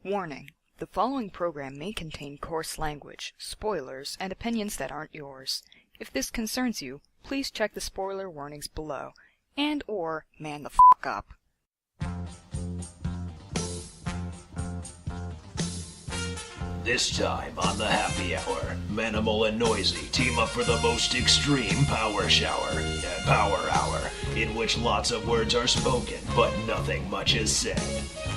Warning: the following program may contain coarse language, spoilers, and opinions that aren't yours. If this concerns you, please check the spoiler warnings below, and/or man the fuck up. This time on the Happy Hour, Manimal and No1sey team up for the most extreme power hour, in which lots of words are spoken, but nothing much is said.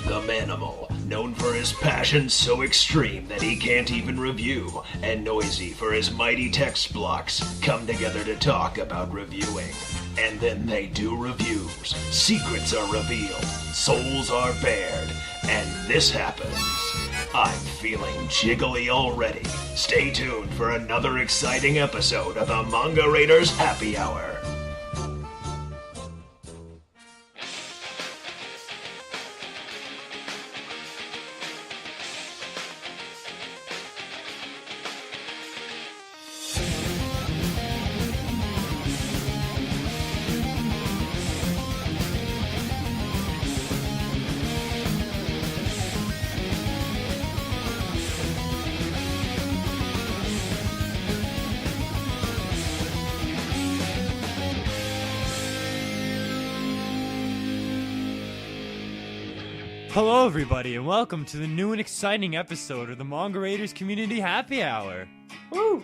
The Manimal, known for his passion so extreme that he can't even review, and No1sey for his mighty text blocks, come together to talk about reviewing. And then they do reviews. Secrets are revealed, souls are bared, and this happens. I'm feeling jiggly already. Stay tuned for another exciting episode of the Manga Raiders Happy Hour. Hello everybody, and welcome to the new and exciting episode of the Manga Raiders Community Happy Hour. Woo!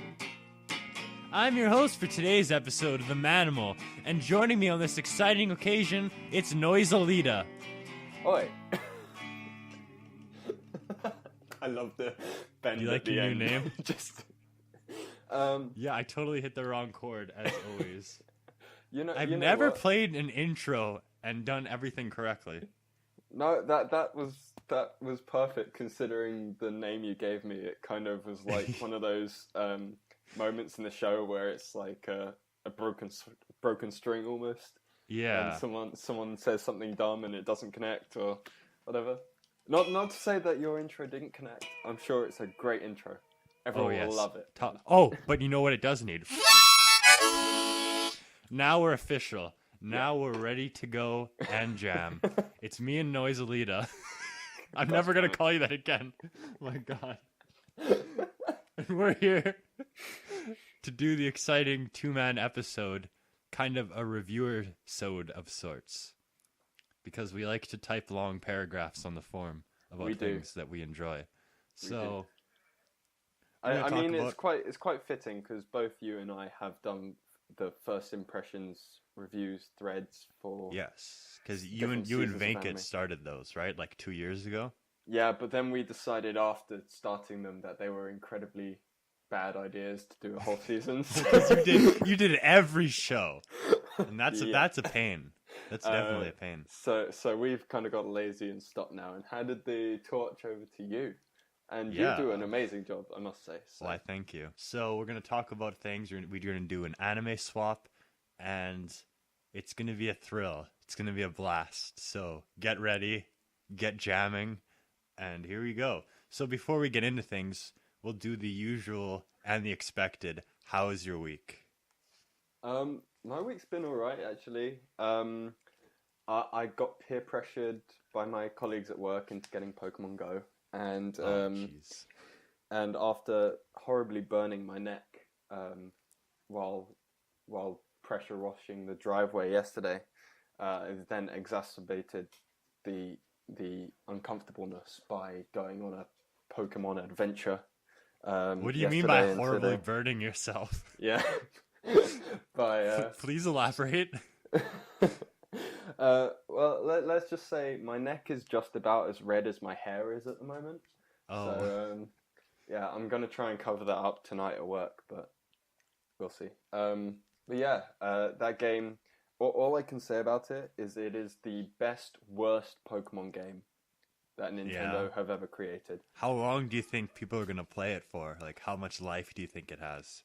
I'm your host for today's episode of The Manimal, and joining me on this exciting occasion, it's No1sey. Oi! I love the bend You at like the your end. new name? Just, Yeah, I totally hit the wrong chord, as always. I've you know never what? played an intro and done everything correctly. No, that was perfect considering the name you gave me. It kind of was like one of those moments in the show where it's like a broken string almost. Yeah. And someone says something dumb and it doesn't connect or whatever. Not to say that your intro didn't connect. I'm sure it's a great intro. Everyone will love it. But you know what it does need? Now we're official. Now we're ready to go and jam. It's me and No1sey. I'm never going to call you that again. My God. And we're here to do the exciting two-man episode, kind of a reviewer-sode of sorts. Because we like to type long paragraphs on the forum about things that we enjoy. So, I mean, it's quite fitting because both you and I have done the first impressions reviews threads for because you and Venkat started those, right? Like 2 years ago. Yeah, but then we decided after starting them that they were incredibly bad ideas to do a whole season. Because you did every show, and that's a pain. That's definitely a pain. So we've kind of got lazy and stopped now and handed the torch over to you. And you do an amazing job, I must say. So. Well, I thank you. So we're going to talk about things. We're going to do an anime swap, and it's going to be a thrill. It's going to be a blast. So get ready, get jamming, and here we go. So before we get into things, we'll do the usual and the expected. How is your week? My week's been all right, actually. I got peer pressured by my colleagues at work into getting Pokemon Go. And and after horribly burning my neck while pressure washing the driveway yesterday, it then exacerbated the uncomfortableness by going on a Pokemon adventure. What do you mean by horribly burning yourself? Yeah, Please elaborate. Well, let's just say my neck is just about as red as my hair is at the moment. Oh. So, yeah, I'm going to try and cover that up tonight at work, but we'll see. But yeah, that game, all I can say about it is the worst Pokemon game that Nintendo have ever created. How long do you think people are going to play it for? Like, how much life do you think it has?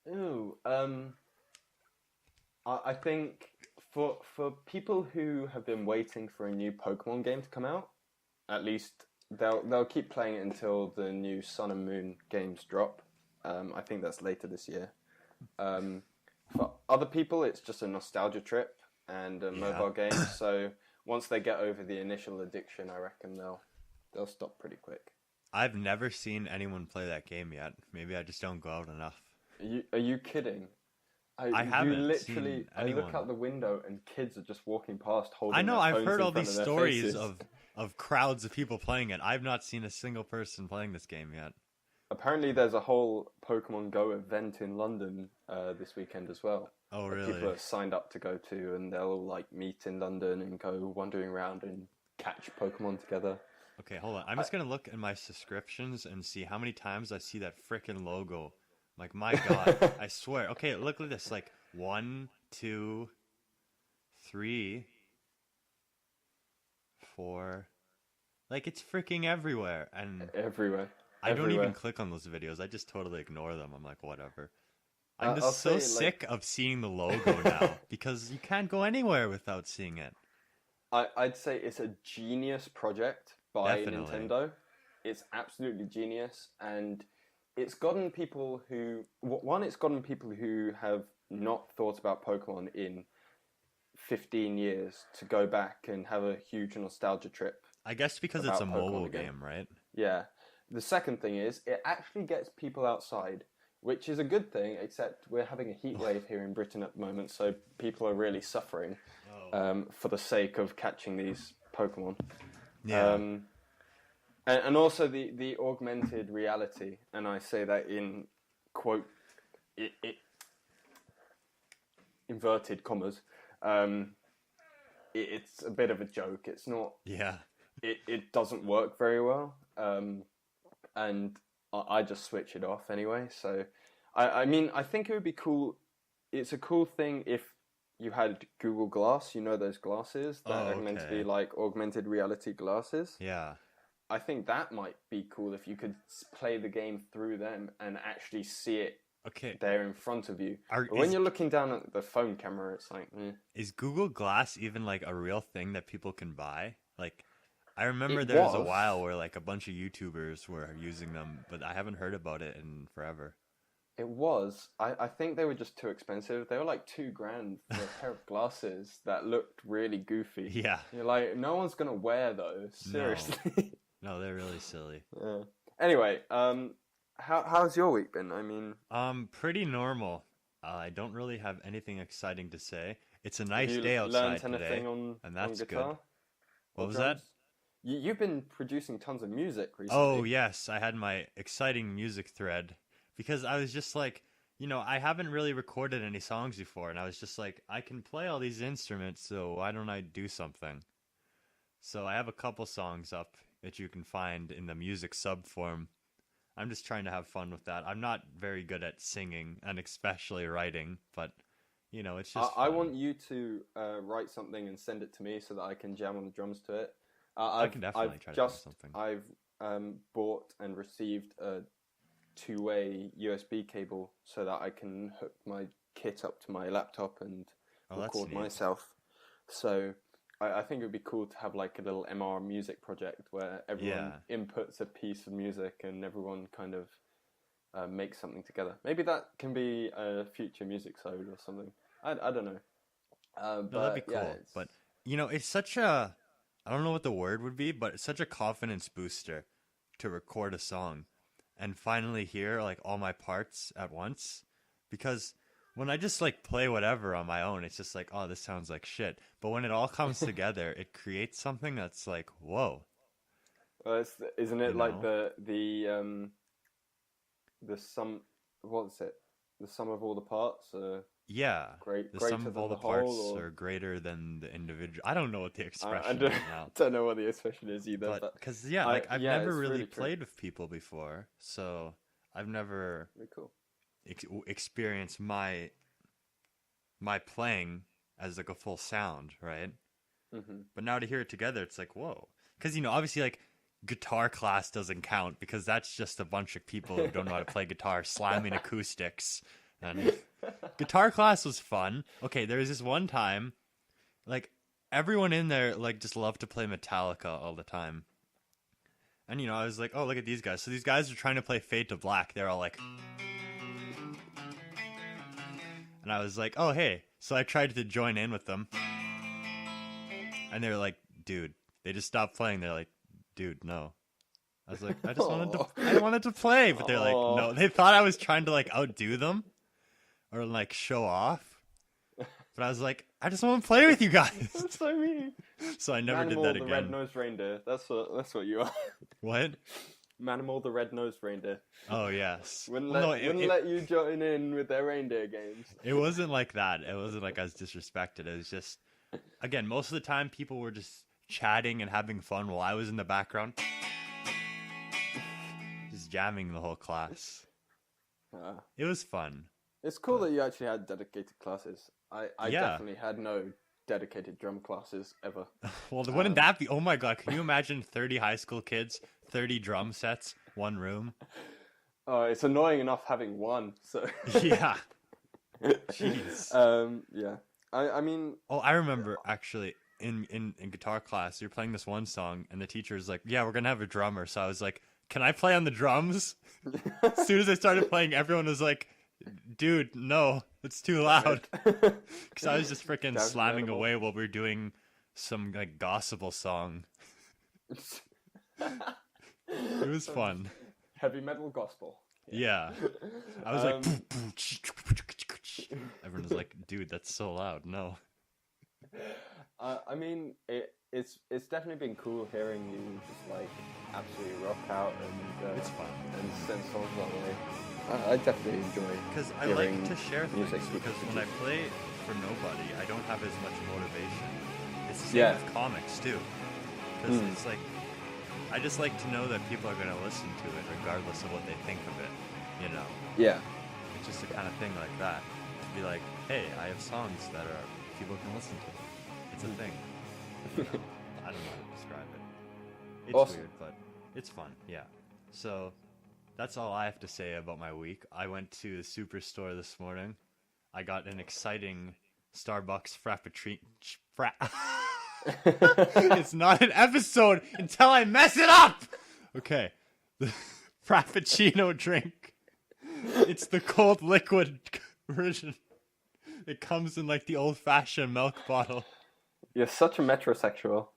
Ooh, I think for people who have been waiting for a new Pokemon game to come out, at least they'll keep playing it until the new Sun and Moon games drop. I think that's later this year. For other people, it's just a nostalgia trip and a mobile game. So once they get over the initial addiction, I reckon they'll stop pretty quick. I've never seen anyone play that game yet. Maybe I just don't go out enough. Are you kidding? I haven't You literally, seen anyone. I look out the window and kids are just walking past holding I know, their I've phones heard in all front these of their stories faces. of crowds of people playing it. I've not seen a single person playing this game yet. Apparently, there's a whole Pokemon Go event in London this weekend as well. Oh, that really? People are signed up to go to, and they'll like meet in London and go wandering around and catch Pokemon together. Okay, hold on. I'm just gonna look at my subscriptions and see how many times I see that frickin' logo. Like, my God, I swear. Okay, look at this. Like, 1, 2, 3, 4. Like, it's freaking everywhere. And Everywhere. I don't even click on those videos. I just totally ignore them. I'm like, whatever. I'm I'll just so say, sick of seeing the logo now because you can't go anywhere without seeing it. I'd say it's a genius project by Definitely. Nintendo. It's absolutely genius, and it's gotten people who have not thought about Pokemon in 15 years to go back and have a huge nostalgia trip. I guess because it's About a Pokemon mobile again. game, right? Yeah. The second thing is, it actually gets people outside, which is a good thing, except we're having a heat wave here in Britain at the moment, so people are really suffering for the sake of catching these Pokemon. Yeah. And also the augmented reality, and I say that in, quote, inverted commas, it's a bit of a joke. It's not... Yeah. It doesn't work very well, and I just switch it off anyway. So, I mean, I think it would be cool. It's a cool thing if you had Google Glass. You know those glasses that are meant to be like augmented reality glasses. Yeah. I think that might be cool if you could play the game through them and actually see it there in front of you. But when you're looking down at the phone camera, it's like... Is Google Glass even like a real thing that people can buy? Like, I remember there was a while where like a bunch of YouTubers were using them, but I haven't heard about it in forever. It was. I think they were just too expensive. They were like $2,000 for a pair of glasses that looked really goofy. Yeah. You're like, no one's gonna wear those. Seriously. No, they're really silly. Yeah. Anyway, how's your week been? I mean, pretty normal. I don't really have anything exciting to say. It's a nice have you day outside learned anything today, and that's on guitar? good. What was that? You've been producing tons of music recently. Oh, yes. I had my exciting music thread because I was just like, you know, I haven't really recorded any songs before, and I was just like, I can play all these instruments, so why don't I do something? So I have a couple songs up that you can find in the music sub form. I'm just trying to have fun with that. I'm not very good at singing, and especially writing, but, you know, it's just I fun. want you to write something and send it to me so that I can jam on the drums to it. I can definitely try to do something. I've bought and received a two-way USB cable so that I can hook my kit up to my laptop and record myself. So I think it would be cool to have like a little MR music project where everyone inputs a piece of music and everyone kind of makes something together. Maybe that can be a future music sode or something. I don't know. No, that'd be cool. But, you know, it's such a... I don't know what the word would be, but it's such a confidence booster to record a song and finally hear like all my parts at once. Because when I just like play whatever on my own, it's just like, oh, this sounds like shit. But when it all comes together, it creates something that's like, whoa. Well, isn't it like the sum? What's it? The sum of all the parts. Yeah, the sum of all the parts or... are greater than the individual. I don't know what the expression is now. Don't know what the expression is either. But because I've never really played with people before, so I've never experienced my playing as like a full sound, right? Mm-hmm. But now to hear it together, it's like whoa. Because obviously like guitar class doesn't count because that's just a bunch of people who don't know how to play guitar slamming acoustics. And guitar class was fun. Okay, there was this one time, like, everyone in there, like, just loved to play Metallica all the time. And, I was like, oh, look at these guys. So these guys are trying to play Fade to Black. They're all like... And I was like, oh, hey. So I tried to join in with them. And they were like, dude. They just stopped playing. They're like, dude, no. I was like, I wanted to play, but they're like, no. They thought I was trying to like outdo them or like show off. But I was like, I just want to play with you guys. That's so mean. So I never did Manimal, that the again. red-nosed reindeer. That's what you are. What? Manimal, the red-nosed reindeer. Oh yes. Wouldn't Well, let you join in with their reindeer games. It wasn't like that. It wasn't like I was disrespected. It was just, again, most of the time people were just chatting and having fun while I was in the background, just jamming the whole class. It was fun. It's cool that you actually had dedicated classes. I definitely had no dedicated drum classes ever. Well, wouldn't that be? Oh my god! Can you imagine 30 high school kids, 30 drum sets, one room? It's annoying enough having one. So yeah. Jeez. Yeah. I mean. Oh, I remember actually in guitar class, you're playing this one song, and the teacher's like, "Yeah, we're gonna have a drummer." So I was like, "Can I play on the drums?" As soon as I started playing, everyone was like, "Dude, no, it's too loud." Because I was just freaking slamming away while we were doing some like gospel song. It was fun. Heavy metal gospel. Yeah. I was like, everyone was like, "Dude, that's so loud." No. I mean, it's definitely been cool hearing you just like absolutely rock out and It's fun and send songs that way. I definitely enjoy because I like to share things. Because when I play for nobody, I don't have as much motivation. It's the same with comics too. Because it's like I just like to know that people are going to listen to it regardless of what they think of it. You know. Yeah. It's just the kind of thing like that. To be like, hey, I have songs that are people can listen to. It's a thing. You know? I don't know how to describe it. It's awesome. Weird, but it's fun. Yeah. So that's all I have to say about my week. I went to the superstore this morning. I got an exciting Starbucks Frappuccino. It's not an episode until I mess it up. Okay. The Frappuccino drink. It's the cold liquid version. It comes in like the old-fashioned milk bottle. You're such a metrosexual.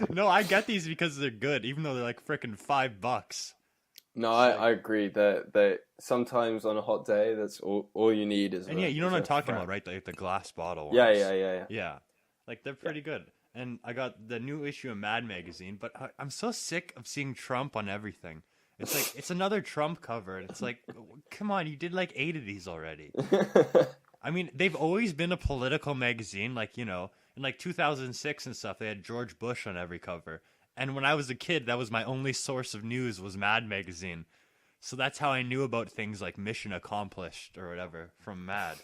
No, I get these because they're good, even though they're like freaking $5. No, I agree that sometimes on a hot day, that's all you need is. And yeah, you know what I'm talking about, right? Like the glass bottle ones. Yeah. Yeah, like they're pretty good. And I got the new issue of Mad Magazine, but I'm so sick of seeing Trump on everything. It's like it's another Trump cover, and it's like, come on, you did like 8 of these already. I mean, they've always been a political magazine, like, you know, in like 2006 and stuff, they had George Bush on every cover. And when I was a kid, that was my only source of news was Mad Magazine. So that's how I knew about things like Mission Accomplished or whatever from Mad.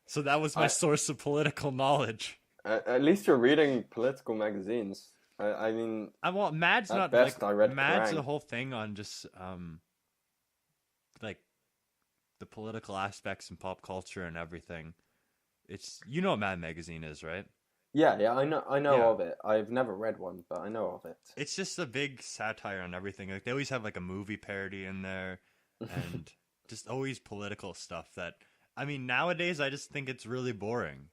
So that was my source of political knowledge. At least you're reading political magazines. I mean, well, Mad's at not best, like I read Mad's Kerrang. the whole thing on just like the political aspects and pop culture and everything. It's, you know what Mad Magazine is, right? Yeah, I know Yeah. of it. I've never read one, but I know of it. It's just a big satire on everything. Like they always have like a movie parody in there, and just always political stuff. That, I mean, nowadays I just think it's really boring.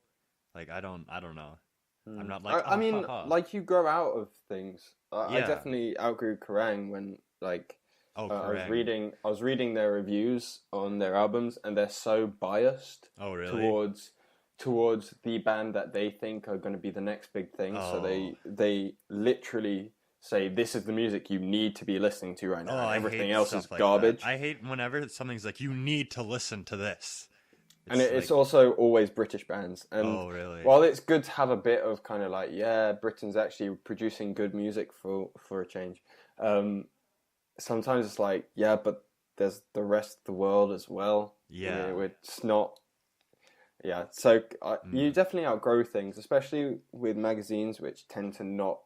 Like I don't know. I'm not like. I mean, like you grow out of things. I Yeah. definitely outgrew Kerrang when like I Kerrang. was reading their reviews on their albums, and they're so biased Oh really? towards the band that they think are going to be the next big thing. Oh. So they literally say, this is the music you need to be listening to right now. I Everything hate else stuff is like garbage. that. I hate whenever something's like, you need to listen to this. It's like, also always British bands. And oh really? while it's good to have a bit of kind of like, yeah, Britain's actually producing good music for a change. Sometimes it's like, yeah, but there's the rest of the world as well. Yeah. It's not. Yeah, so you definitely outgrow things, especially with magazines which tend to not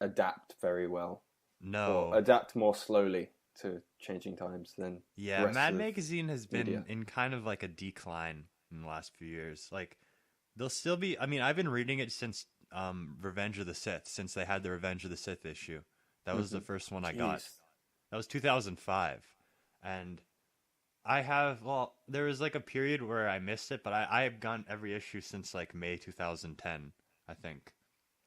adapt very well. No. Or adapt more slowly to changing times than Yeah, rest Mad of Magazine has been media. in kind of like a decline in the last few years. Like, they'll still be. I mean, I've been reading it since Revenge of the Sith, since they had the Revenge of the Sith issue. That was the first one I got. Jeez. That was 2005, and there was like a period where I missed it, but I've gotten every issue since like May 2010, I think.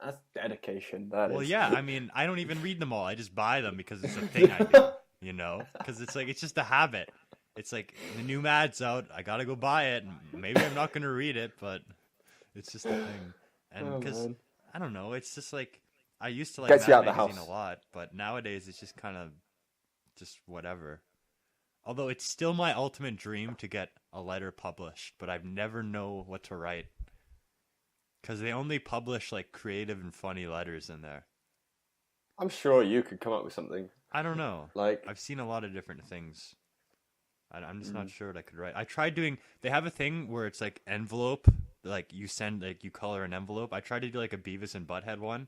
That's dedication. That Well, is. yeah, I mean, I don't even read them all. I just buy them because it's a thing I do, you know? Because it's just a habit. It's like, the new Mad's out, I gotta go buy it. Maybe I'm not gonna read it, but it's just a thing. And because, I don't know, it's just like, I used to like Gets you Mad out the Magazine house. a lot, but nowadays it's just kind of, just whatever. Although it's still my ultimate dream to get a letter published, but I've never know what to write. Because they only publish like creative and funny letters in there. I'm sure you could come up with something. I don't know. Like, I've seen a lot of different things. I'm just not sure what I could write. I tried doing. They have a thing where it's like envelope. Like you send, like you color an envelope. I tried to do like a Beavis and Butthead one,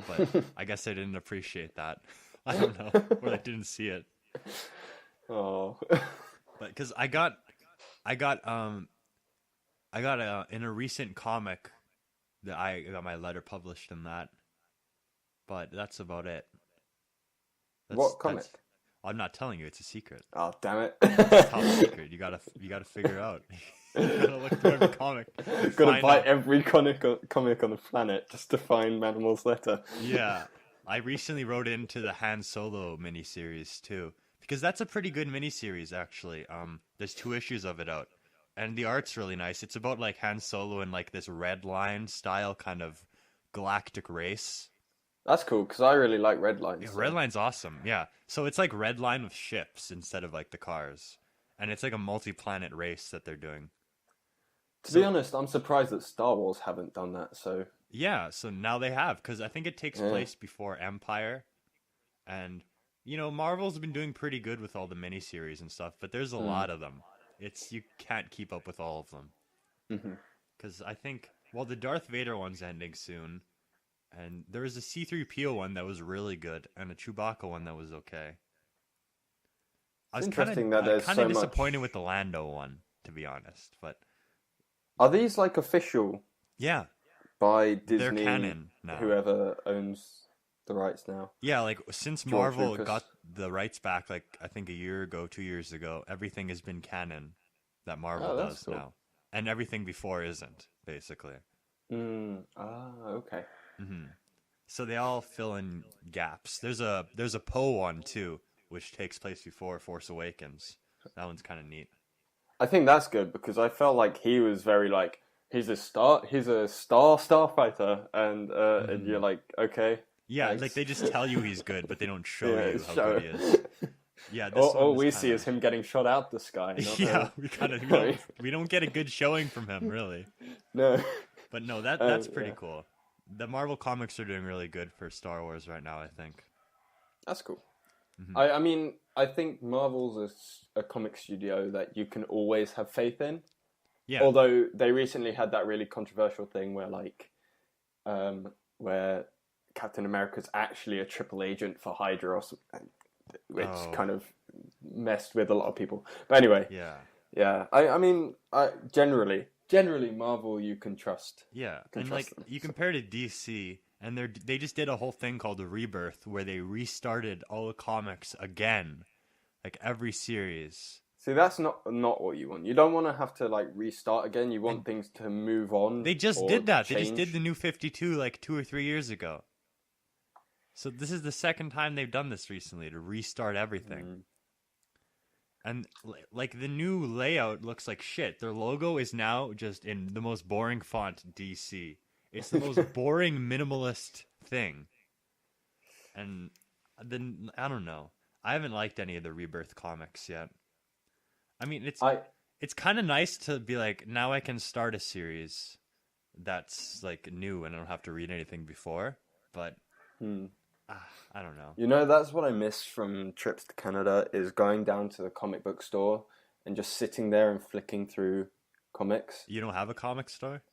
but I guess I didn't appreciate that. I don't know, or I didn't see it. oh, But because I got in a recent comic that I got my letter published in that, but that's about it. what comic? I'm not telling you. It's a secret. Oh, damn it! It's top secret. You gotta figure out. You gotta look through every comic. Gotta buy every comic on the planet just to find Manimal's letter. Yeah, I recently wrote into the Han Solo miniseries too, because that's a pretty good miniseries actually. There's 2 issues of it out. And the art's really nice. It's about like Han Solo and like this Red Line style kind of galactic race. That's cool because I really like Red Line. Yeah, So. Red Line's awesome. Yeah. So it's like Red Line with ships instead of like the cars. And it's like a multi-planet race that they're doing. To be honest, I'm surprised that Star Wars haven't done that. So yeah, so now they have, because I think it takes place before Empire. And, you know, Marvel's been doing pretty good with all the miniseries and stuff, but there's a lot of them. You can't keep up with all of them. Because I think, well, the Darth Vader one's ending soon, and there was a C-3PO one that was really good, and a Chewbacca one that was okay. I was kind of disappointed with the Lando one, to be honest. But are these like official? Yeah, by Disney. They're canon now. Whoever owns the rights now. Yeah, like since Marvel got the rights back, like I think a year ago, 2 years ago, everything has been canon that Marvel does now, and everything before isn't, basically. Okay. So they all fill in gaps. There's a Poe one too, which takes place before Force Awakens. That one's kind of neat. I think that's good because I felt like he was very like he's a starfighter, and you're like, okay. Yeah, thanks. like they just tell you he's good, but they don't show you how good he is. Yeah, all we see is him getting shot out the sky. Yeah, we don't get a good showing from him, really. No. But no, that's pretty cool. The Marvel comics are doing really good for Star Wars right now, I think. That's cool. I mean, I think Marvel's a comic studio that you can always have faith in. Yeah. Although they recently had that really controversial thing where where Captain America's actually a triple agent for Hydra or something, which kind of messed with a lot of people. But anyway. Yeah. I mean, generally Marvel you can trust. Yeah, and like them. You compare to DC, and they just did a whole thing called a rebirth where they restarted all the comics again, like every series. See, that's not what you want. You don't want to have to like restart again. You want things to move on. They just did that. Change. They just did the New 52 like 2 or 3 years ago. So this is the second time they've done this recently to restart everything. And like the new layout looks like shit. Their logo is now just in the most boring font DC. It's the most boring minimalist thing. And then I don't know. I haven't liked any of the Rebirth comics yet. I mean, it's kind of nice to be like, now I can start a series that's like new and I don't have to read anything before. But I don't know. You know, that's what I miss from trips to Canada is going down to the comic book store and just sitting there and flicking through comics. You don't have a comic store?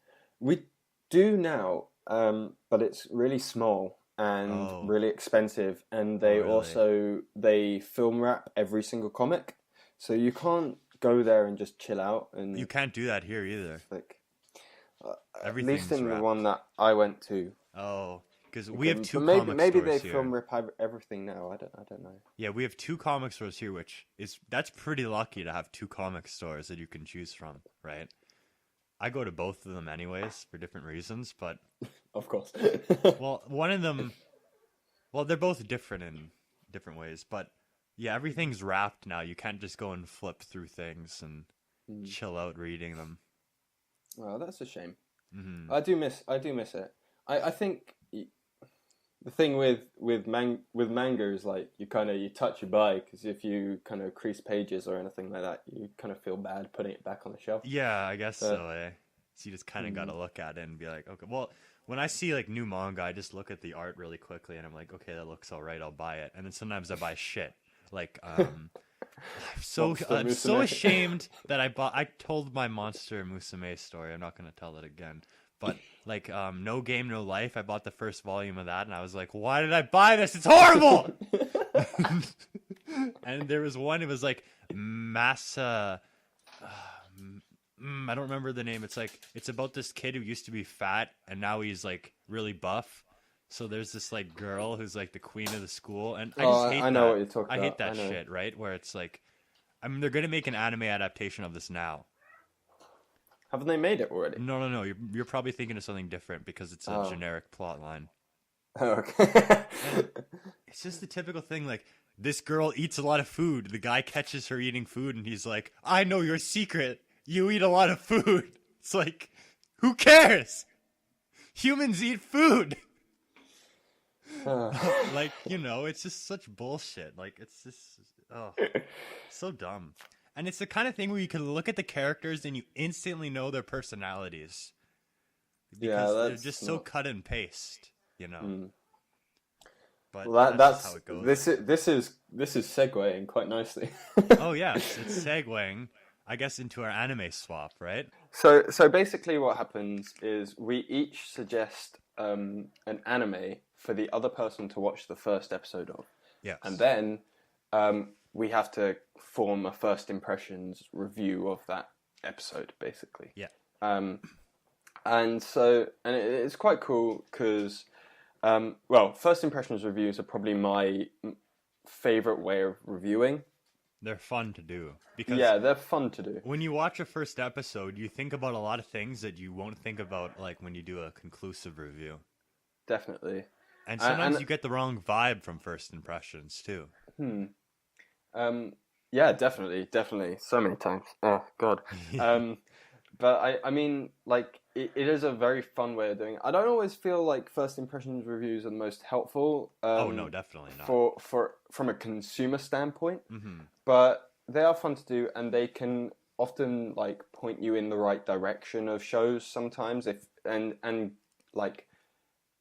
We do now, but it's really small and really expensive. And they they film wrap every single comic. So you can't go there and just chill out. And you can't do that here either. Like, at least in the one that I went to. Oh, because we have two comic stores maybe they here. film rip everything now. I don't know. Yeah, we have 2 comic stores here, that's pretty lucky to have 2 comic stores that you can choose from, right? I go to both of them anyways for different reasons, but Of course. well, one of them, well, they're both different in different ways, but yeah, everything's wrapped now. You can't just go and flip through things and chill out reading them. Well, that's a shame. Mm-hmm. I do miss it. I think the thing with manga is like you touch your buy, because if you kind of crease pages or anything like that, you kind of feel bad putting it back on the shelf. Yeah, I guess so. So you just kind of got to look at it and be like, okay, well, when I see like new manga, I just look at the art really quickly and I'm like, okay, that looks all right, I'll buy it. And then sometimes I buy shit. Like, I'm so ashamed that I told my Monster Musume story. I'm not gonna tell it again. But like, No Game No Life, I bought the first volume of that, and I was like, why did I buy this? It's horrible. And there was one. It was like Massa. I don't remember the name. It's about this kid who used to be fat and now he's like really buff. So there's this like girl who's like the queen of the school, and I just hate I know what you're talking about. I hate that shit, right? Where it's like, I mean, they're gonna make an anime adaptation of this now. Haven't they made it already? No. You're probably thinking of something different because it's a generic plot line. Oh, okay. It's just the typical thing, like, this girl eats a lot of food. The guy catches her eating food, and he's like, I know your secret. You eat a lot of food. It's like, who cares? Humans eat food. Like, it's just such bullshit. Like, it's just, so dumb. And it's the kind of thing where you can look at the characters and you instantly know their personalities. Because they're just so cut and paste, But well, that's how it goes. This is segueing quite nicely. Oh yeah, it's segueing, I guess, into our anime swap, right? So basically, what happens is we each suggest an anime for the other person to watch the first episode of. Yes. And then we have to form a first impressions review of that episode, basically. Yeah. And it's quite cool because, first impressions reviews are probably my favorite way of reviewing. They're fun to do. Because they're fun to do. When you watch a first episode, you think about a lot of things that you won't think about, like, when you do a conclusive review. Definitely. And sometimes you get the wrong vibe from first impressions, too. Yeah, definitely. So many times. Oh, God. But I mean, like, it is a very fun way of doing it. I don't always feel like first impressions reviews are the most helpful. Oh, no, definitely not. From a consumer standpoint. Mm-hmm. But they are fun to do, and they can often, like, point you in the right direction of shows sometimes, and like,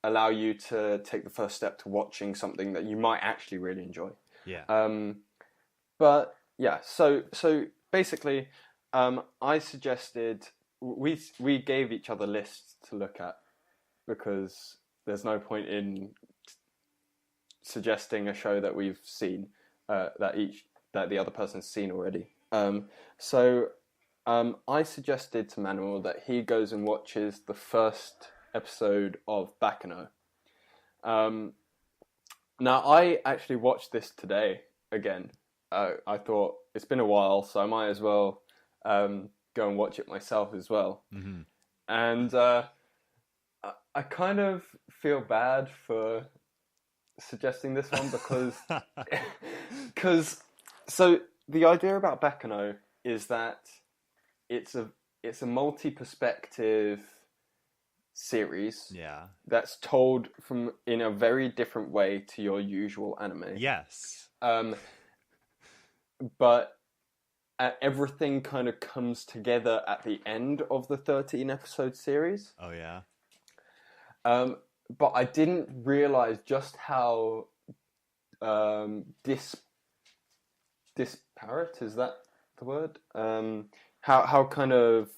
allow you to take the first step to watching something that you might actually really enjoy. Yeah. But yeah, so basically, I suggested we gave each other lists to look at because there's no point in suggesting a show that we've seen that the other person's seen already. So I suggested to Manuel that he goes and watches the first episode of Bakano. Now I actually watched this today again. I thought it's been a while, so I might as well go and watch it myself as well. Mm-hmm. And I kind of feel bad for suggesting this one because so the idea about Bakano is that it's a multi-perspective series that's told in a very different way to your usual anime. Yes. But everything kind of comes together at the end of the 13-episode series. Oh, yeah? But I didn't realize just how disparate, is that the word? How kind of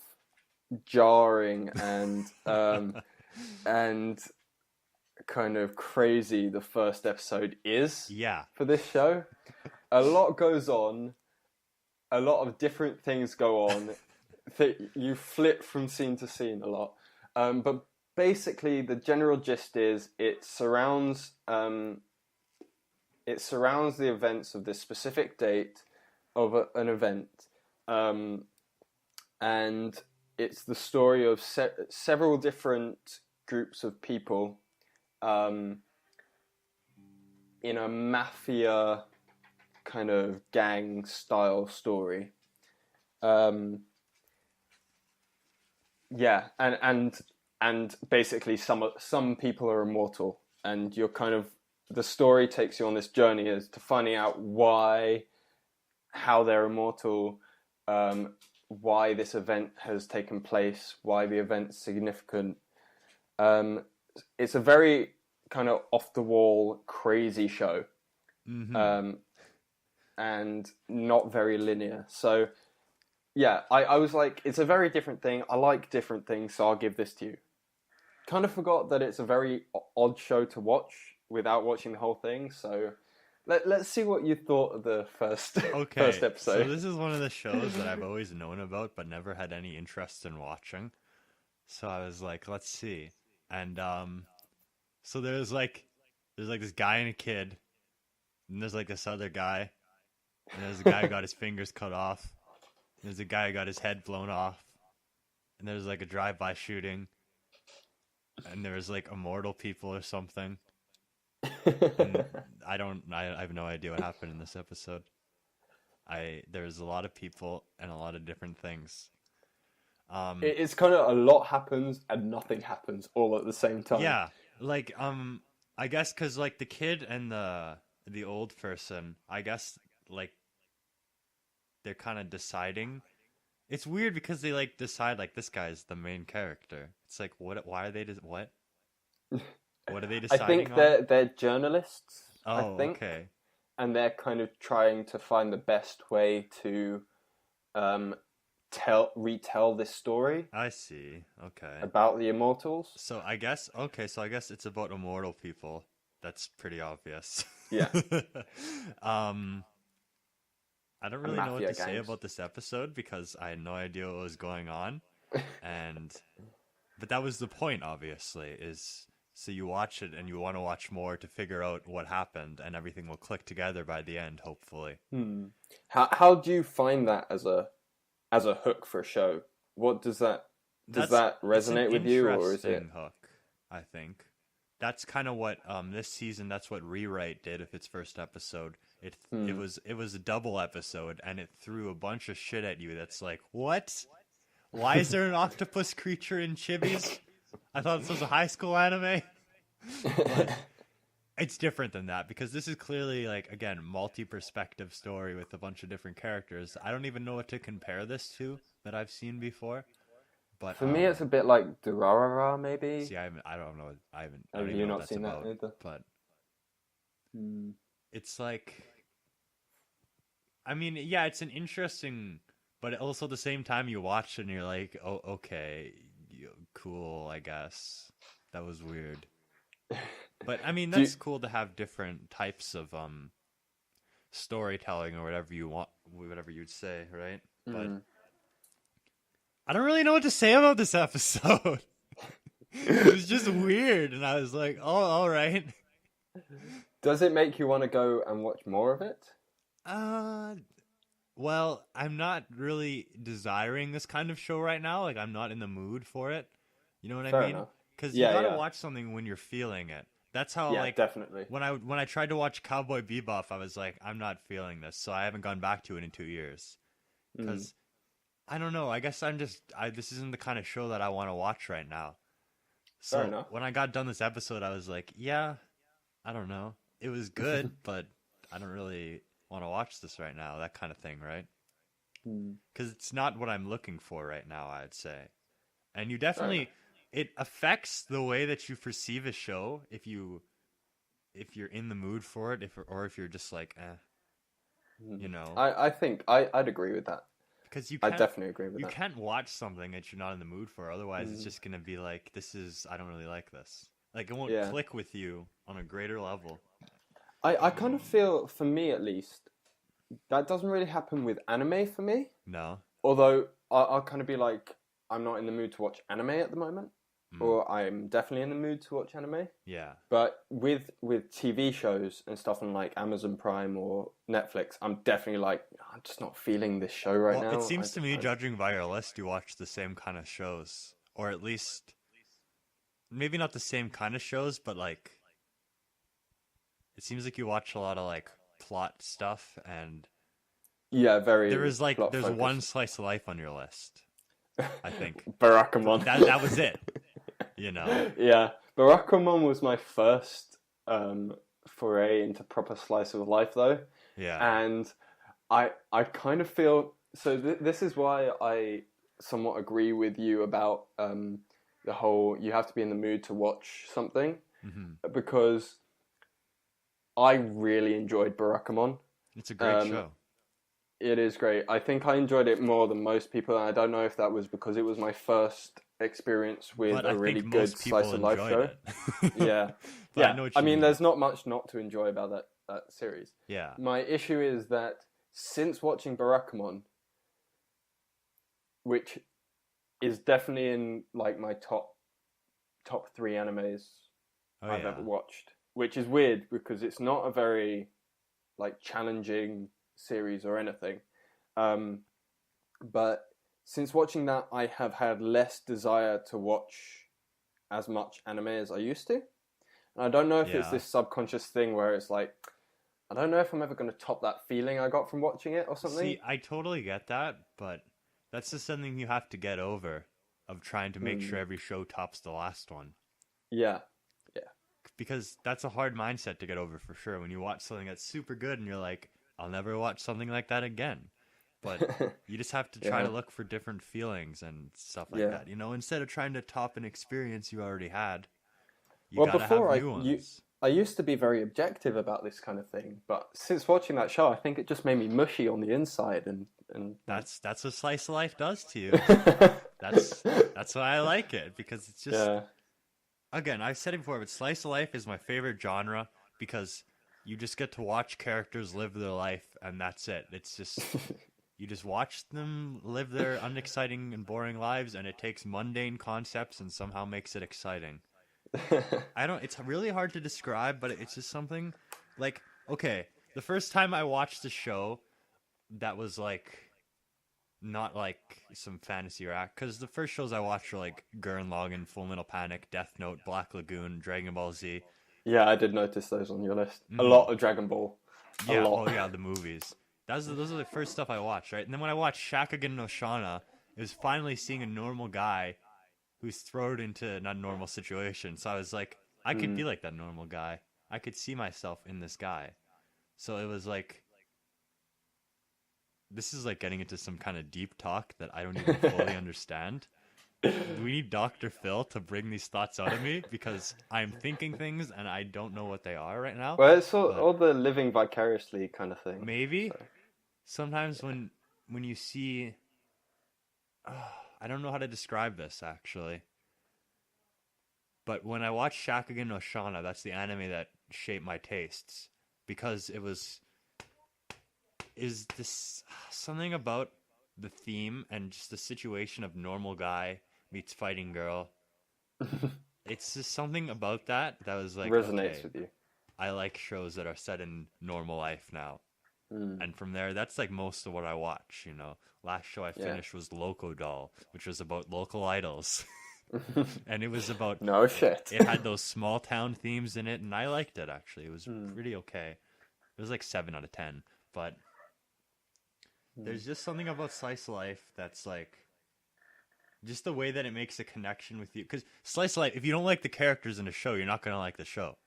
jarring and and kind of crazy the first episode is for this show. A lot goes on, a lot of different things go on. You flip from scene to scene a lot. But basically the general gist is it surrounds the events of this specific date of an event. And it's the story of several different groups of people in a mafia kind of gang style story. Yeah, and basically some people are immortal, and you're kind of, the story takes you on this journey as to finding out how they're immortal, why this event has taken place, why the event's significant. It's a very kind of off the wall, crazy show, and not very linear. So yeah, I was like, it's a very different thing. I like different things, so I'll give this to you. Kind of forgot that it's a very odd show to watch without watching the whole thing. So let's see what you thought of the first episode. So this is one of the shows that I've always known about, but never had any interest in watching. So I was like, let's see. And so there's like this guy and a kid, and there's like this other guy, and there's a guy who got his fingers cut off, and there's a guy who got his head blown off, and there's like a drive-by shooting, and there's like immortal people or something. And I have no idea what happened in this episode. There's a lot of people and a lot of different things. It's kind of a lot happens and nothing happens all at the same time. Yeah, like I guess because like the kid and the old person, I guess like they're kind of deciding. It's weird because they like decide like this guy's the main character. It's like what? Why are they what? What are they deciding? I think they're journalists. Oh, I think. Okay. And they're kind of trying to find the best way to retell this story. I see. Okay. About the immortals. So I guess it's about immortal people. That's pretty obvious. Yeah. I don't really know what to say about this episode because I had no idea what was going on. But that was the point, obviously, is so you watch it and you want to watch more to figure out what happened, and everything will click together by the end, hopefully. How do you find that as a hook for a show? What does that resonate with you, or is it hook? I think that's kind of what this season. That's what Rewrite did with its first episode. It was a double episode, and it threw a bunch of shit at you. That's like, what? Why is there an octopus creature in Chibis? I thought this was a high school anime. But it's different than that because this is clearly like, again, multi-perspective story with a bunch of different characters. I don't even know what to compare this to that I've seen before. But for me, it's a bit like Durarara, maybe. See, I don't know. I haven't. Have you not seen that either? But it's like, I mean, yeah, it's an interesting, but also at the same time you watch it and you're like, oh, okay, cool, I guess. That was weird. But I mean, that's cool to have different types of storytelling or whatever you want, whatever you'd say, right? But I don't really know what to say about this episode. It was just weird, and I was like, oh, all right. Does it make you want to go and watch more of it? Well, I'm not really desiring this kind of show right now. Like, I'm not in the mood for it. You know what I mean? Because you gotta watch something when you're feeling it. That's how, like, definitely. When I tried to watch Cowboy Bebop, I was like, I'm not feeling this, so I haven't gone back to it in 2 years. Because I don't know. I guess this isn't the kind of show that I want to watch right now. So when I got done this episode, I was like, yeah, I don't know. It was good, but I don't really want to watch this right now. That kind of thing, right? Because it's not what I'm looking for right now, I'd say. And you definitely, it affects the way that you perceive a show if you're in the mood for it, or if you're just like, you know. I think I'd agree with that. Because I definitely agree with that. You can't watch something that you're not in the mood for. Otherwise, it's just going to be like, I don't really like this. Like, it won't click with you on a greater level. I kind of feel, for me at least, that doesn't really happen with anime for me. No. Although, I'll kind of be like, I'm not in the mood to watch anime at the moment. or I'm definitely in the mood to watch anime. Yeah. But with TV shows and stuff on like Amazon Prime or Netflix, I'm definitely like, I'm just not feeling this show right now. It seems to me, judging by your list, you watch the same kind of shows, or at least maybe not the same kind of shows, but like it seems like you watch a lot of like plot stuff, and yeah, there's focused. one slice of life on your list, I think. Barakamon. That was it. You know. Yeah, Barakamon was my first foray into proper slice of life, though. Yeah. And I kind of feel so. This is why I somewhat agree with you about the whole you have to be in the mood to watch something, because I really enjoyed Barakamon. It's a great show. It is great. I think I enjoyed it more than most people, and I don't know if that was because it was my first experience with a really good slice of life show. Yeah. Yeah. I mean, there's not much not to enjoy about that series. Yeah. My issue is that since watching Barakamon, which is definitely in like my top 3 animes I've ever watched, which is weird because it's not a very like challenging series or anything. But since watching that, I have had less desire to watch as much anime as I used to. And I don't know if it's this subconscious thing where it's like, I don't know if I'm ever going to top that feeling I got from watching it or something. See, I totally get that, but that's just something you have to get over, of trying to make sure every show tops the last one. Yeah. Because that's a hard mindset to get over for sure. When you watch something that's super good and you're like, I'll never watch something like that again. But you just have to try to look for different feelings and stuff like that. You know, instead of trying to top an experience you already had, you gotta have new ones. I used to be very objective about this kind of thing, but since watching that show, I think it just made me mushy on the inside, and that's what slice of life does to you. that's why I like it, because it's just again, I've said it before, but slice of life is my favorite genre because you just get to watch characters live their life, and that's it. It's just you just watch them live their unexciting and boring lives, and it takes mundane concepts and somehow makes it exciting. It's really hard to describe, but it's just something like, okay, the first time I watched the show that was like not like some fantasy or act, because the first shows I watched were like Gurren Lagann, Full Metal Panic, Death Note, Black Lagoon, Dragon Ball Z. Yeah, I did notice those on your list. A lot of Dragon Ball. Yeah, the movies. Those are the first stuff I watched, right? And then when I watched Shakugan no Shana, it was finally seeing a normal guy who's thrown into an abnormal situation. So I was like, I could be like that normal guy. I could see myself in this guy. So it was like, this is like getting into some kind of deep talk that I don't even fully understand. We need Dr. Phil to bring these thoughts out of me, because I'm thinking things and I don't know what they are right now. Well, it's all the living vicariously kind of thing. Maybe. So. Sometimes when you see... I don't know how to describe this, actually. But when I watched Shakugan no Shana, that's the anime that shaped my tastes. Because it was... Is this something about the theme and just the situation of normal guy meets fighting girl? It's just something about that was like... Resonates with you. I like shows that are set in normal life now. And from there, that's like most of what I watch, you know. Last show I finished was Loco Doll, which was about local idols. And it was about... No shit. It had those small town themes in it, and I liked it, actually. It was pretty okay. It was like 7 out of 10. But there's just something about slice of life that's like... Just the way that it makes a connection with you. Because slice of life, if you don't like the characters in a show, you're not going to like the show.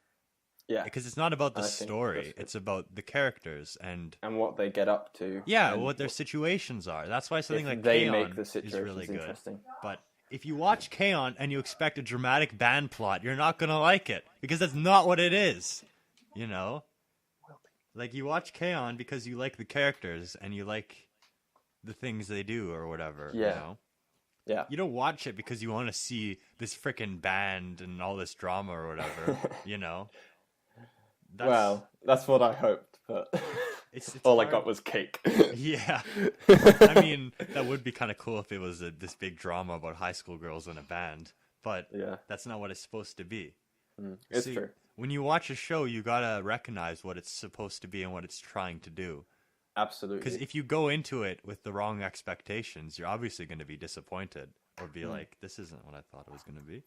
Yeah. Because it's not about the story. It's about the characters and what they get up to. Yeah, what their situations are. That's why something like they K-On! Make the situations is really good. Interesting. But if you watch K-On! And you expect a dramatic band plot, you're not going to like it. Because that's not what it is. You know? Like, you watch K-On! Because you like the characters and you like the things they do or whatever. Yeah. You know? Yeah. You don't watch it because you want to see this frickin' band and all this drama or whatever. You know? That's what I hoped, but it's all hard. I got was cake. Yeah. I mean, that would be kind of cool if it was this big drama about high school girls in a band. but Yeah. that's not what it's supposed to be. It's See, true. when you watch a show, you gotta recognize what it's supposed to be and what it's trying to do. Absolutely. Because if you go into it with the wrong expectations, you're obviously going to be disappointed or be like, this isn't what I thought it was going to be.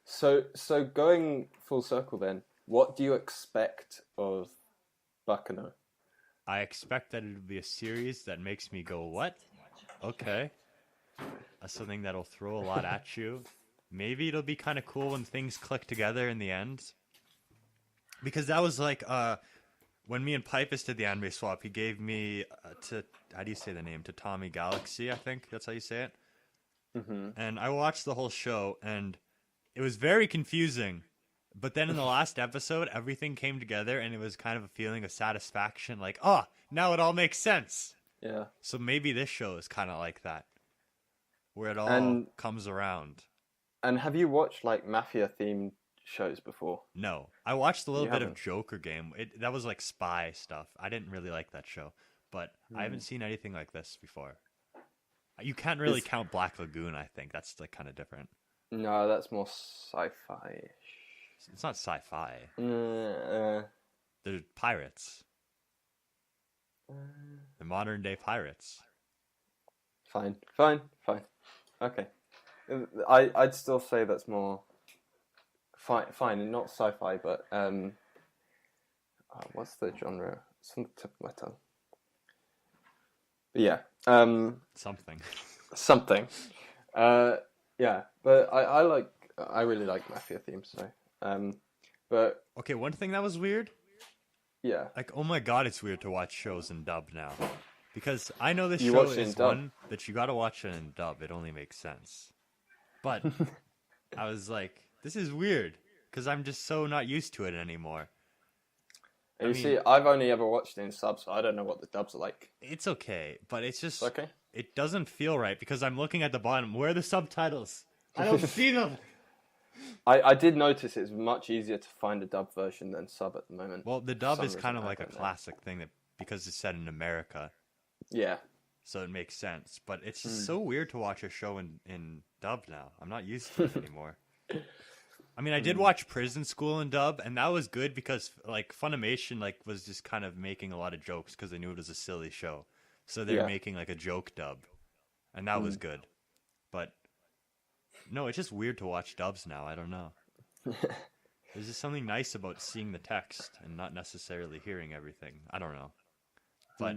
So going full circle then, what do you expect of Bakano? I expect that it'll be a series that makes me go, what? Okay. Something that'll throw a lot at you. Maybe it'll be kind of cool when things click together in the end. Because that was like, when me and Pipus did the anime swap, he gave me, how do you say the name? Tatami Galaxy, I think. That's how you say it. Mm-hmm. And I watched the whole show, and it was very confusing. But then in the last episode, everything came together, and it was kind of a feeling of satisfaction. Like, oh, now it all makes sense. Yeah. So maybe this show is kind of like that. Where it all comes around. And have you watched, like, Mafia-themed shows before? No. I watched a little bit of Joker Game. That was, like, spy stuff. I didn't really like that show. But I haven't seen anything like this before. You can't really count Black Lagoon, I think. That's, like, kind of different. No, that's more sci-fi. It's not sci-fi. They're pirates. They're modern-day pirates. Fine. Okay. I'd still say that's more... Fine, not sci-fi, but... what's the genre? It's on the tip of my tongue. But yeah. Something. Yeah, but I really like Mafia themes, so... but... Okay, one thing that was weird... Yeah. Like, oh my god, it's weird to watch shows in dub now. Because I know this show is one that you gotta watch it in dub. It only makes sense. But I was like, this is weird. Because I'm just so not used to it anymore. And see, I've only ever watched it in subs, so I don't know what the dubs are like. It's okay, but it's just... Okay. It doesn't feel right, because I'm looking at the bottom. Where are the subtitles? I don't see them! I did notice it's much easier to find a dub version than sub at the moment. Well, the dub is kind of like a classic thing that because it's set in America. Yeah. So it makes sense. But it's just so weird to watch a show in dub now. I'm not used to it anymore. I mean, I did watch Prison School in dub, and that was good because like Funimation was just kind of making a lot of jokes because they knew it was a silly show. So they were making like a joke dub. And that was good. But no, it's just weird to watch dubs now. I don't know. There's just something nice about seeing the text and not necessarily hearing everything. I don't know. But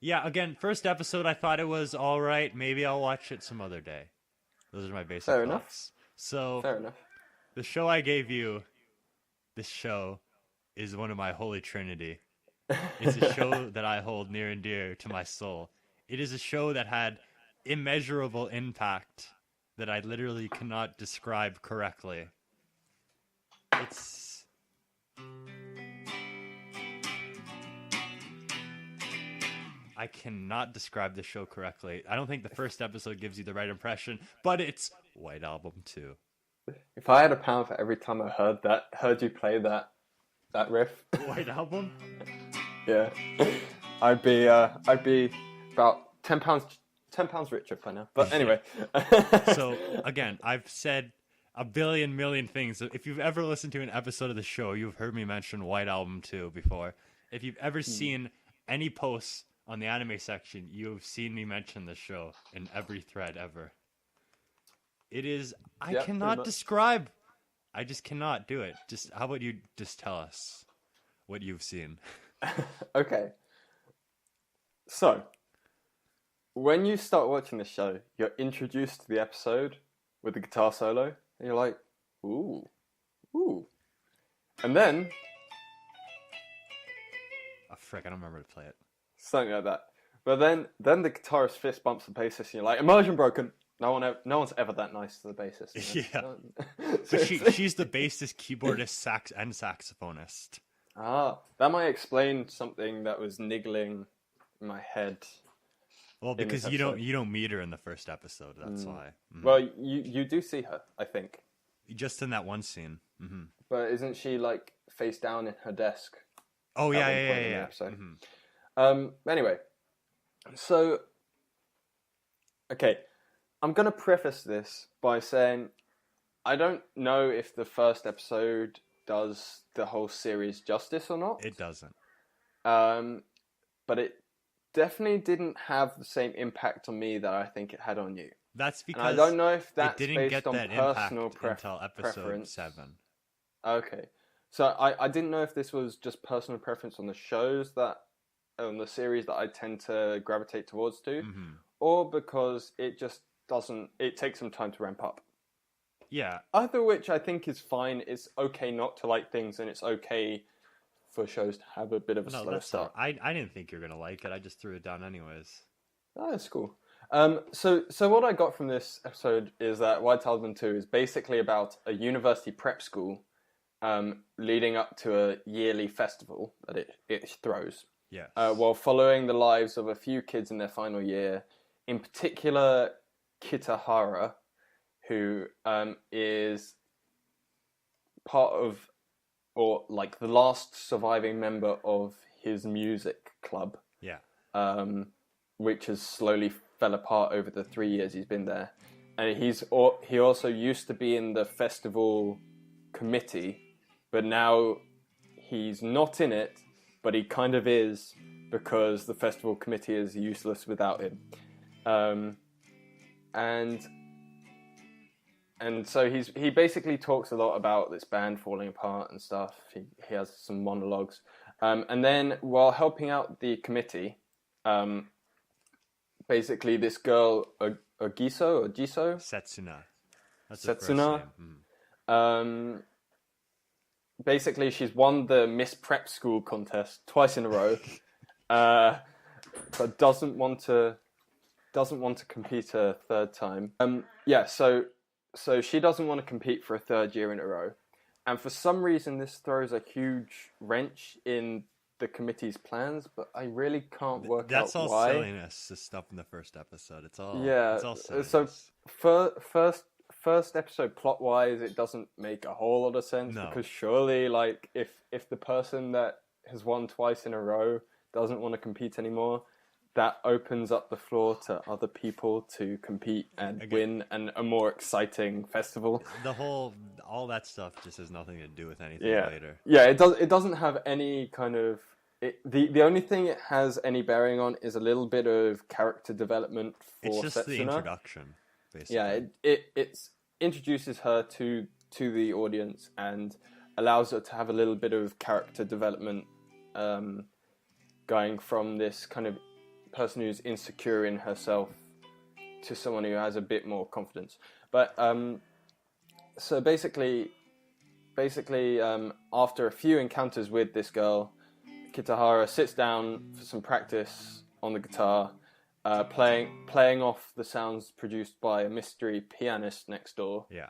yeah, again, first episode, I thought it was all right. Maybe I'll watch it some other day. Those are my basic Fair thoughts. enough. So Fair enough. the show I gave you, this show is one of my holy trinity. It's a show that I hold near and dear to my soul. It is a show that had immeasurable impact that I literally cannot describe correctly. It's... I cannot describe the show correctly. I don't think the first episode gives you the right impression, but it's White Album 2. If I had a pound for every time I heard you play that riff, White Album? Yeah, I'd be about £10 richer by now. But anyway. So again, I've said a million things. If you've ever listened to an episode of the show, you've heard me mention White Album 2 before. If you've ever seen any posts on the anime section, you've seen me mention this show in every thread ever. It is... I cannot describe. I just cannot do it. Just how about you just tell us what you've seen? Okay. So, when you start watching the show, you're introduced to the episode with the guitar solo, and you're like, ooh. And then... Oh, frick, I don't remember to play it. Something like that. But then the guitarist fist bumps the bassist, and you're like, immersion broken. No one's ever that nice to the bassist. You know? Yeah. But she's the bassist, keyboardist, and saxophonist. That might explain something that was niggling in my head. Well, because you don't meet her in the first episode, that's why. Mm-hmm. Well, you do see her, I think. Just in that one scene. Mm-hmm. But isn't she like face down in her desk? Oh yeah. Mm-hmm. Anyway, so okay, I'm gonna preface this by saying I don't know if the first episode does the whole series justice or not. It doesn't. But it definitely didn't have the same impact on me that I think it had on you. That's because and I don't know if that's it didn't based get on that personal impact until episode preference. 7. Okay. So I didn't know if this was just personal preference on the shows that, on the series that I tend to gravitate towards to, or because it just doesn't, it takes some time to ramp up. Yeah. Either which I think is fine. It's okay not to like things, and it's okay for shows to have a bit of a slow start. I didn't think you were going to like it. I just threw it down anyways. Oh, that's cool. So what I got from this episode is that White Album 2 is basically about a university prep school leading up to a yearly festival that it throws. Yes. While following the lives of a few kids in their final year, in particular Kitahara, who is part of, or like the last surviving member of his music club. Yeah. Which has slowly fell apart over the 3 years he's been there. And he also used to be in the festival committee, but now he's not in it, but he kind of is, because the festival committee is useless without him. And so he basically talks a lot about this band falling apart and stuff. He has some monologues. And then while helping out the committee, basically this girl, Jiso? Setsuna. That's her first Setsuna. name. Basically, she's won the Miss Prep School contest twice in a row, but doesn't want to compete a third time. So she doesn't want to compete for a third year in a row, and for some reason this throws a huge wrench in the committee's plans, but I really can't work out why. That's all silliness, the stuff in the first episode. It's all silliness. So first episode plot wise, it doesn't make a whole lot of sense, because surely, like, if the person that has won twice in a row doesn't want to compete anymore, that opens up the floor to other people to compete and win a more exciting festival. All that stuff just has nothing to do with anything later. Yeah, it doesn't have any kind of... The only thing it has any bearing on is a little bit of character development for Setsuna. It's just the introduction, basically. Yeah, it introduces her to the audience and allows her to have a little bit of character development, going from this kind of person who's insecure in herself to someone who has a bit more confidence. But so basically, after a few encounters with this girl, Kitahara sits down for some practice on the guitar, playing off the sounds produced by a mystery pianist next door. Yeah.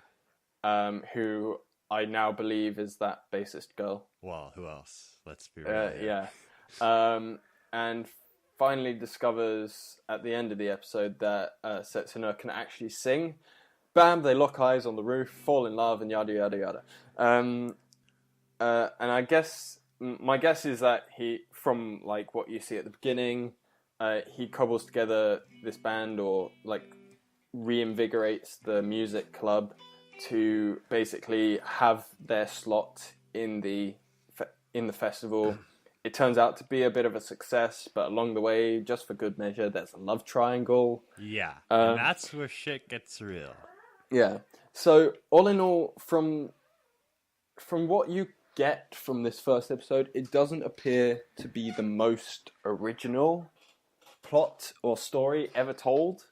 Who I now believe is that bassist girl. Well, who else? Let's be real. Yeah. And finally discovers at the end of the episode that Setsuna can actually sing. Bam! They lock eyes on the roof, fall in love, and yada yada yada. And I guess my guess is that from like what you see at the beginning, he cobbles together this band, or like reinvigorates the music club to basically have their slot in the festival. It turns out to be a bit of a success, but along the way, just for good measure, there's a love triangle. Yeah, and that's where shit gets real. Yeah. So all in all, from what you get from this first episode, it doesn't appear to be the most original plot or story ever told.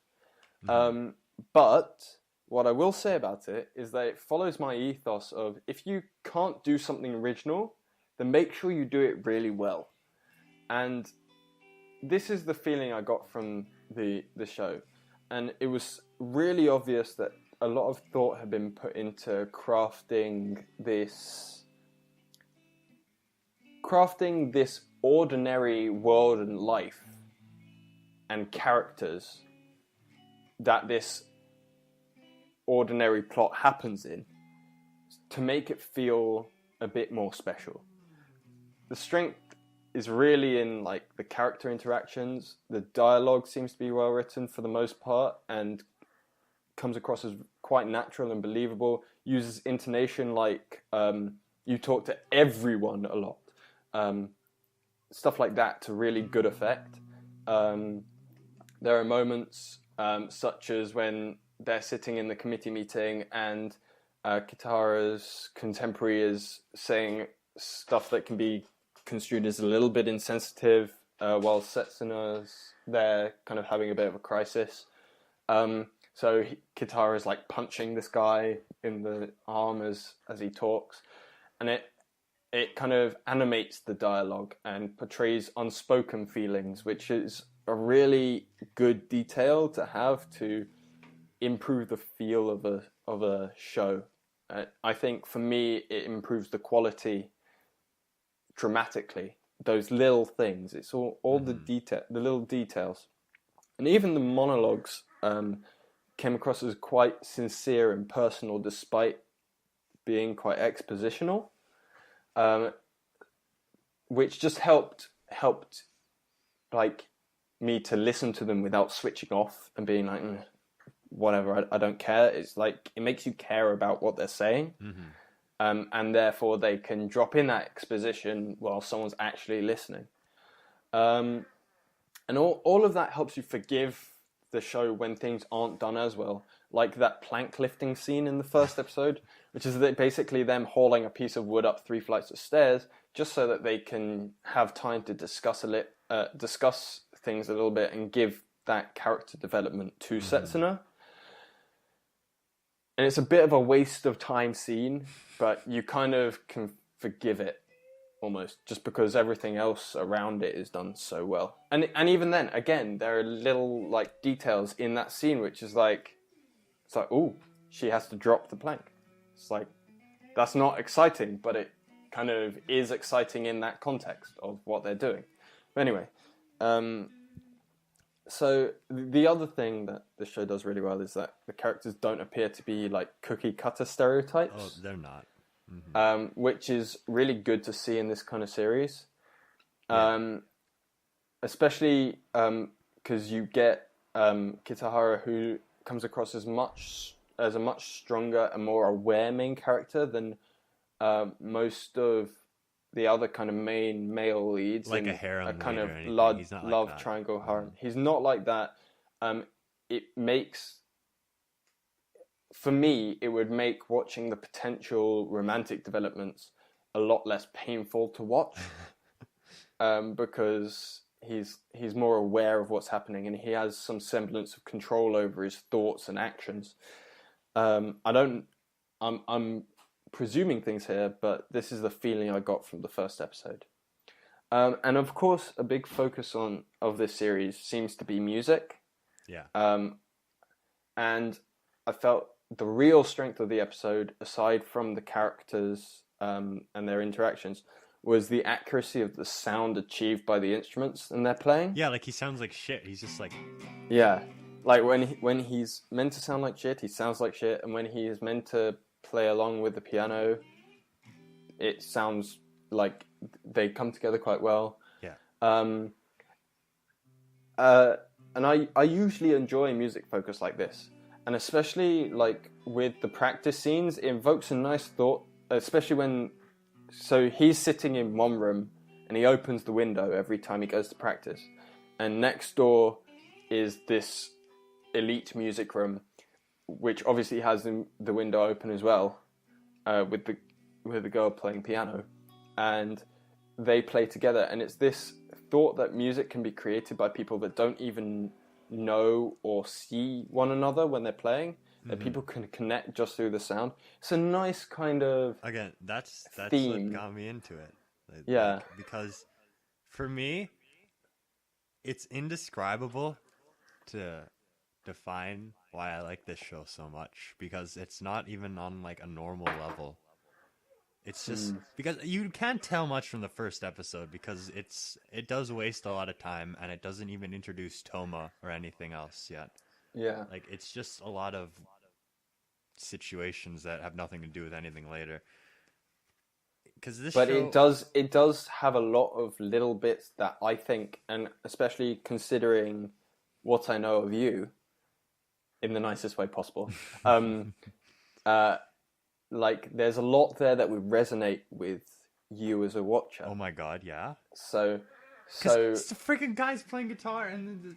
But what I will say about it is that it follows my ethos of, if you can't do something original, then make sure you do it really well. And this is the feeling I got from the show. And it was really obvious that a lot of thought had been put into crafting this ordinary world and life and characters that this ordinary plot happens in, to make it feel a bit more special. The strength is really in like the character interactions. The dialogue seems to be well written for the most part and comes across as quite natural and believable. Uses intonation like you talk to everyone a lot. Stuff like that to really good effect. There are moments such as when they're sitting in the committee meeting and Kitara's contemporary is saying stuff that can be construed as a little bit insensitive, while Setsuna's there kind of having a bit of a crisis. So Kitara is like punching this guy in the arm as he talks, and it kind of animates the dialogue and portrays unspoken feelings, which is a really good detail to have to improve the feel of a show. I think for me it improves the quality dramatically. Those little things, it's all the little details, and even the monologues came across as quite sincere and personal, despite being quite expositional, which just helped like me to listen to them without switching off and being like, whatever, I don't care. It's like it makes you care about what they're saying. And therefore they can drop in that exposition while someone's actually listening. And all of that helps you forgive the show when things aren't done as well. Like that plank lifting scene in the first episode, which is basically them hauling a piece of wood up 3 flights of stairs just so that they can have time to discuss things a little bit and give that character development to Setsuna. And it's a bit of a waste of time scene, but you kind of can forgive it almost, just because everything else around it is done so well. And even then, again, there are little like details in that scene which is like, it's like, ooh, she has to drop the plank. It's like, that's not exciting, but it kind of is exciting in that context of what they're doing. But anyway, so the other thing that the show does really well is that the characters don't appear to be like cookie cutter stereotypes. Oh, they're not. Which is really good to see in this kind of series. Yeah. Especially because you get Kitahara, who comes across as a much stronger and more aware main character than most of the other kind of main male leads, like in a harem, a kind of love love triangle harem. He's not like that. It makes, for me, it would make watching the potential romantic developments a lot less painful to watch, because he's more aware of what's happening and he has some semblance of control over his thoughts and actions. I'm presuming things here, but this is the feeling I got from the first episode. And of course, a big focus of this series seems to be music. Yeah. And I felt the real strength of the episode, aside from the characters and their interactions, was the accuracy of the sound achieved by the instruments and they're playing. Yeah, like he sounds like shit. He's just like... Yeah. Like when he's meant to sound like shit, he sounds like shit. And when he is meant to play along with the piano, it sounds like they come together quite well. Yeah. And I usually enjoy music focus like this, and especially like with the practice scenes, it invokes a nice thought, especially when, so he's sitting in one room and he opens the window every time he goes to practice, and next door is this elite music room, which obviously has the window open as well, with the girl playing piano, and they play together. And it's this thought that music can be created by people that don't even know or see one another when they're playing, that people can connect just through the sound. It's a nice kind of again, that's theme. what got me into it. Yeah. Because for me, it's indescribable to define why I like this show so much, because it's not even on like a normal level. It's just because you can't tell much from the first episode, because it does waste a lot of time and it doesn't even introduce Toma or anything else yet. Yeah. Like it's just a lot of situations that have nothing to do with anything later. Because this But show... it does have a lot of little bits that I think, and especially considering what I know of you, in the nicest way possible. Like, there's a lot there that would resonate with you as a watcher. Oh my god, yeah. So it's the freaking guys playing guitar and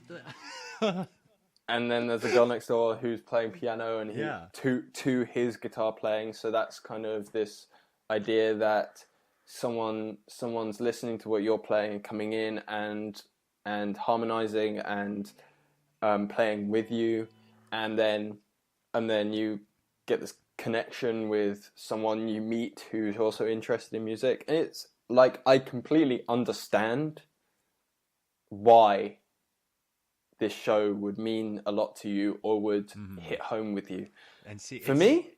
and then there's a girl next door who's playing piano, and to his guitar playing. So that's kind of this idea that someone's listening to what you're playing and coming in and harmonizing and playing with you, and then you get this connection with someone you meet who's also interested in music. And it's like, I completely understand why this show would mean a lot to you or would hit home with you. And see, for me,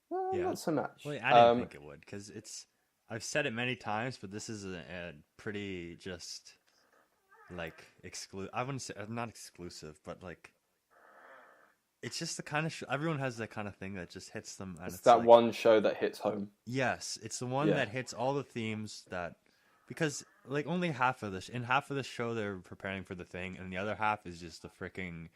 not so much. Well, I didn't think it would, because I've said it many times, but this is a pretty just like I wouldn't say not exclusive, but like it's just the kind of everyone has that kind of thing that just hits them. And it's that like, one show that hits home. Yes, it's the one that hits all the themes that. Because, like, only half of the show they're preparing for the thing, and the other half is just the freaking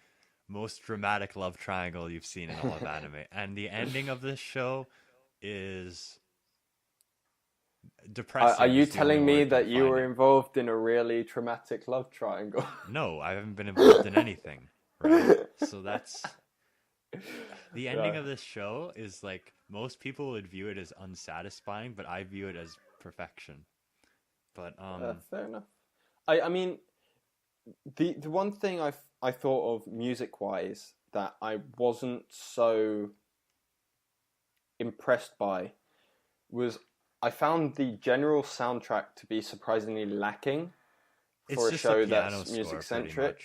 most dramatic love triangle you've seen in all of anime. And the ending of this show is depressing. Are you telling me that you were involved in a really traumatic love triangle? No, I haven't been involved in anything, right? So that's... The ending of this show is, like, most people would view it as unsatisfying, but I view it as perfection. But fair enough. I mean, the one thing I thought of music wise that I wasn't so impressed by was I found the general soundtrack to be surprisingly lacking for a show that's music centric.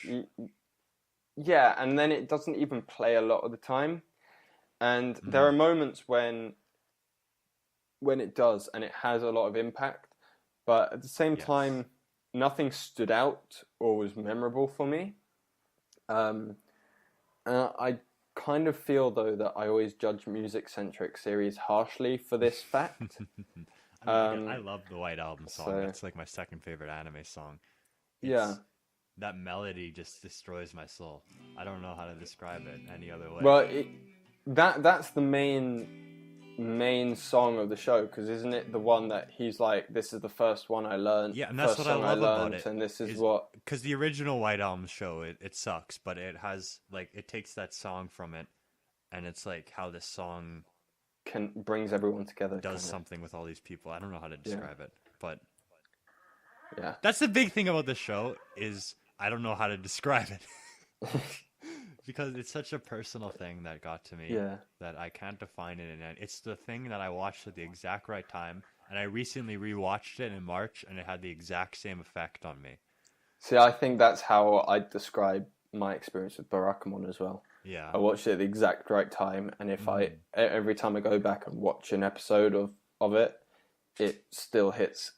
Yeah, and then it doesn't even play a lot of the time, and there are moments when it does, and it has a lot of impact. But at the same time, nothing stood out or was memorable for me. I kind of feel, though, that I always judge music-centric series harshly for this fact. I love the White Album song. It's like my second favorite anime song. That melody just destroys my soul. I don't know how to describe it any other way. Well, that's the main song of the show, because isn't it the one that he's like, this is the first one I learned, and that's what I love about it, and this is what, because the original White Album show, it sucks, but it has, like, it takes that song from it, and it's like how this song brings everyone together, does something with all these people. I don't know how to describe it, but that's the big thing about this show, is I don't know how to describe it. Because it's such a personal thing that got to me that I can't define it. And it's the thing that I watched at the exact right time. And I recently rewatched it in March, and it had the exact same effect on me. See, I think that's how I describe my experience with Barakamon as well. Yeah. I watched it at the exact right time. And if every time I go back and watch an episode of it, it still hits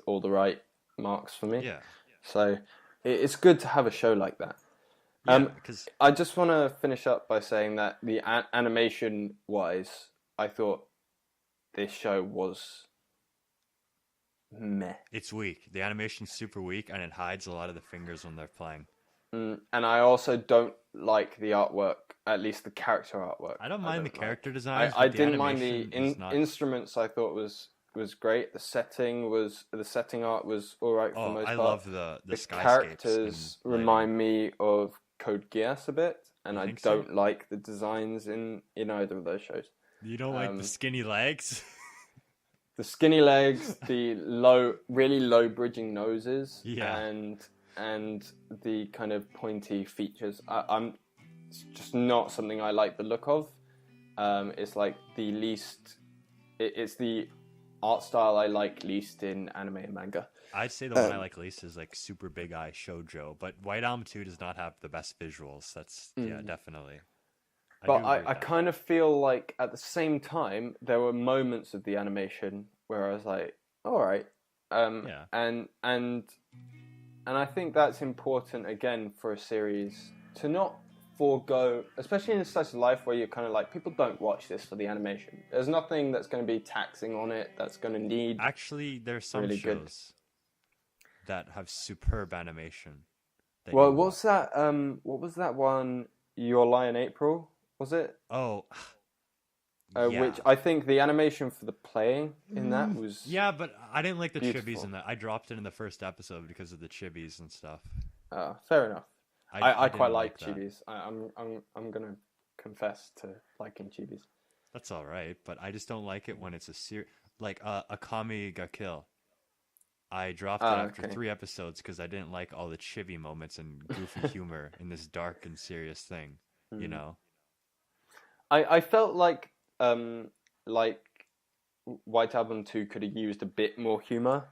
all the right marks for me. Yeah. So it's good to have a show like that. I just want to finish up by saying that the animation-wise, I thought this show was meh. It's weak. The animation's super weak, and it hides a lot of the fingers when they're playing. And I also don't like the artwork, at least the character artwork. I don't mind the character designs. I didn't mind the instruments. I thought was great. The setting art was all right for the most part. I love the characters remind me of Code Geass a bit, and I don't like the designs in either of those shows. You don't like the skinny legs? The skinny legs, the really low bridging noses, and the kind of pointy features. It's just not something I like the look of. It's like the least. It's the art style I like least in anime and manga. I'd say the one I like least is like super big eye shoujo, but White Album 2 does not have the best visuals. That's definitely. But I kind of feel like at the same time there were moments of the animation where I was like, all right, and I think that's important again for a series to not forego, especially in a slice of life where you're kind of like, people don't watch this for the animation. There's nothing that's going to be taxing on it that's going to need. Actually, there's some really shows that have superb animation. Well, what's that? What was that one Your Lie in April, was it? Oh, yeah. Which I think the animation for the playing in that was Yeah, but I didn't like the beautiful. chibis in that. I dropped it in the first episode because of the chibis and stuff. Fair enough. I quite didn't like that. chibis. I'm gonna confess to liking chibis. That's all right, but I just don't like it when it's like Akame ga Kill. I dropped it after 3 episodes because I didn't like all the chibi moments and goofy humor in this dark and serious thing. You know. I felt like White Album 2 could have used a bit more humor,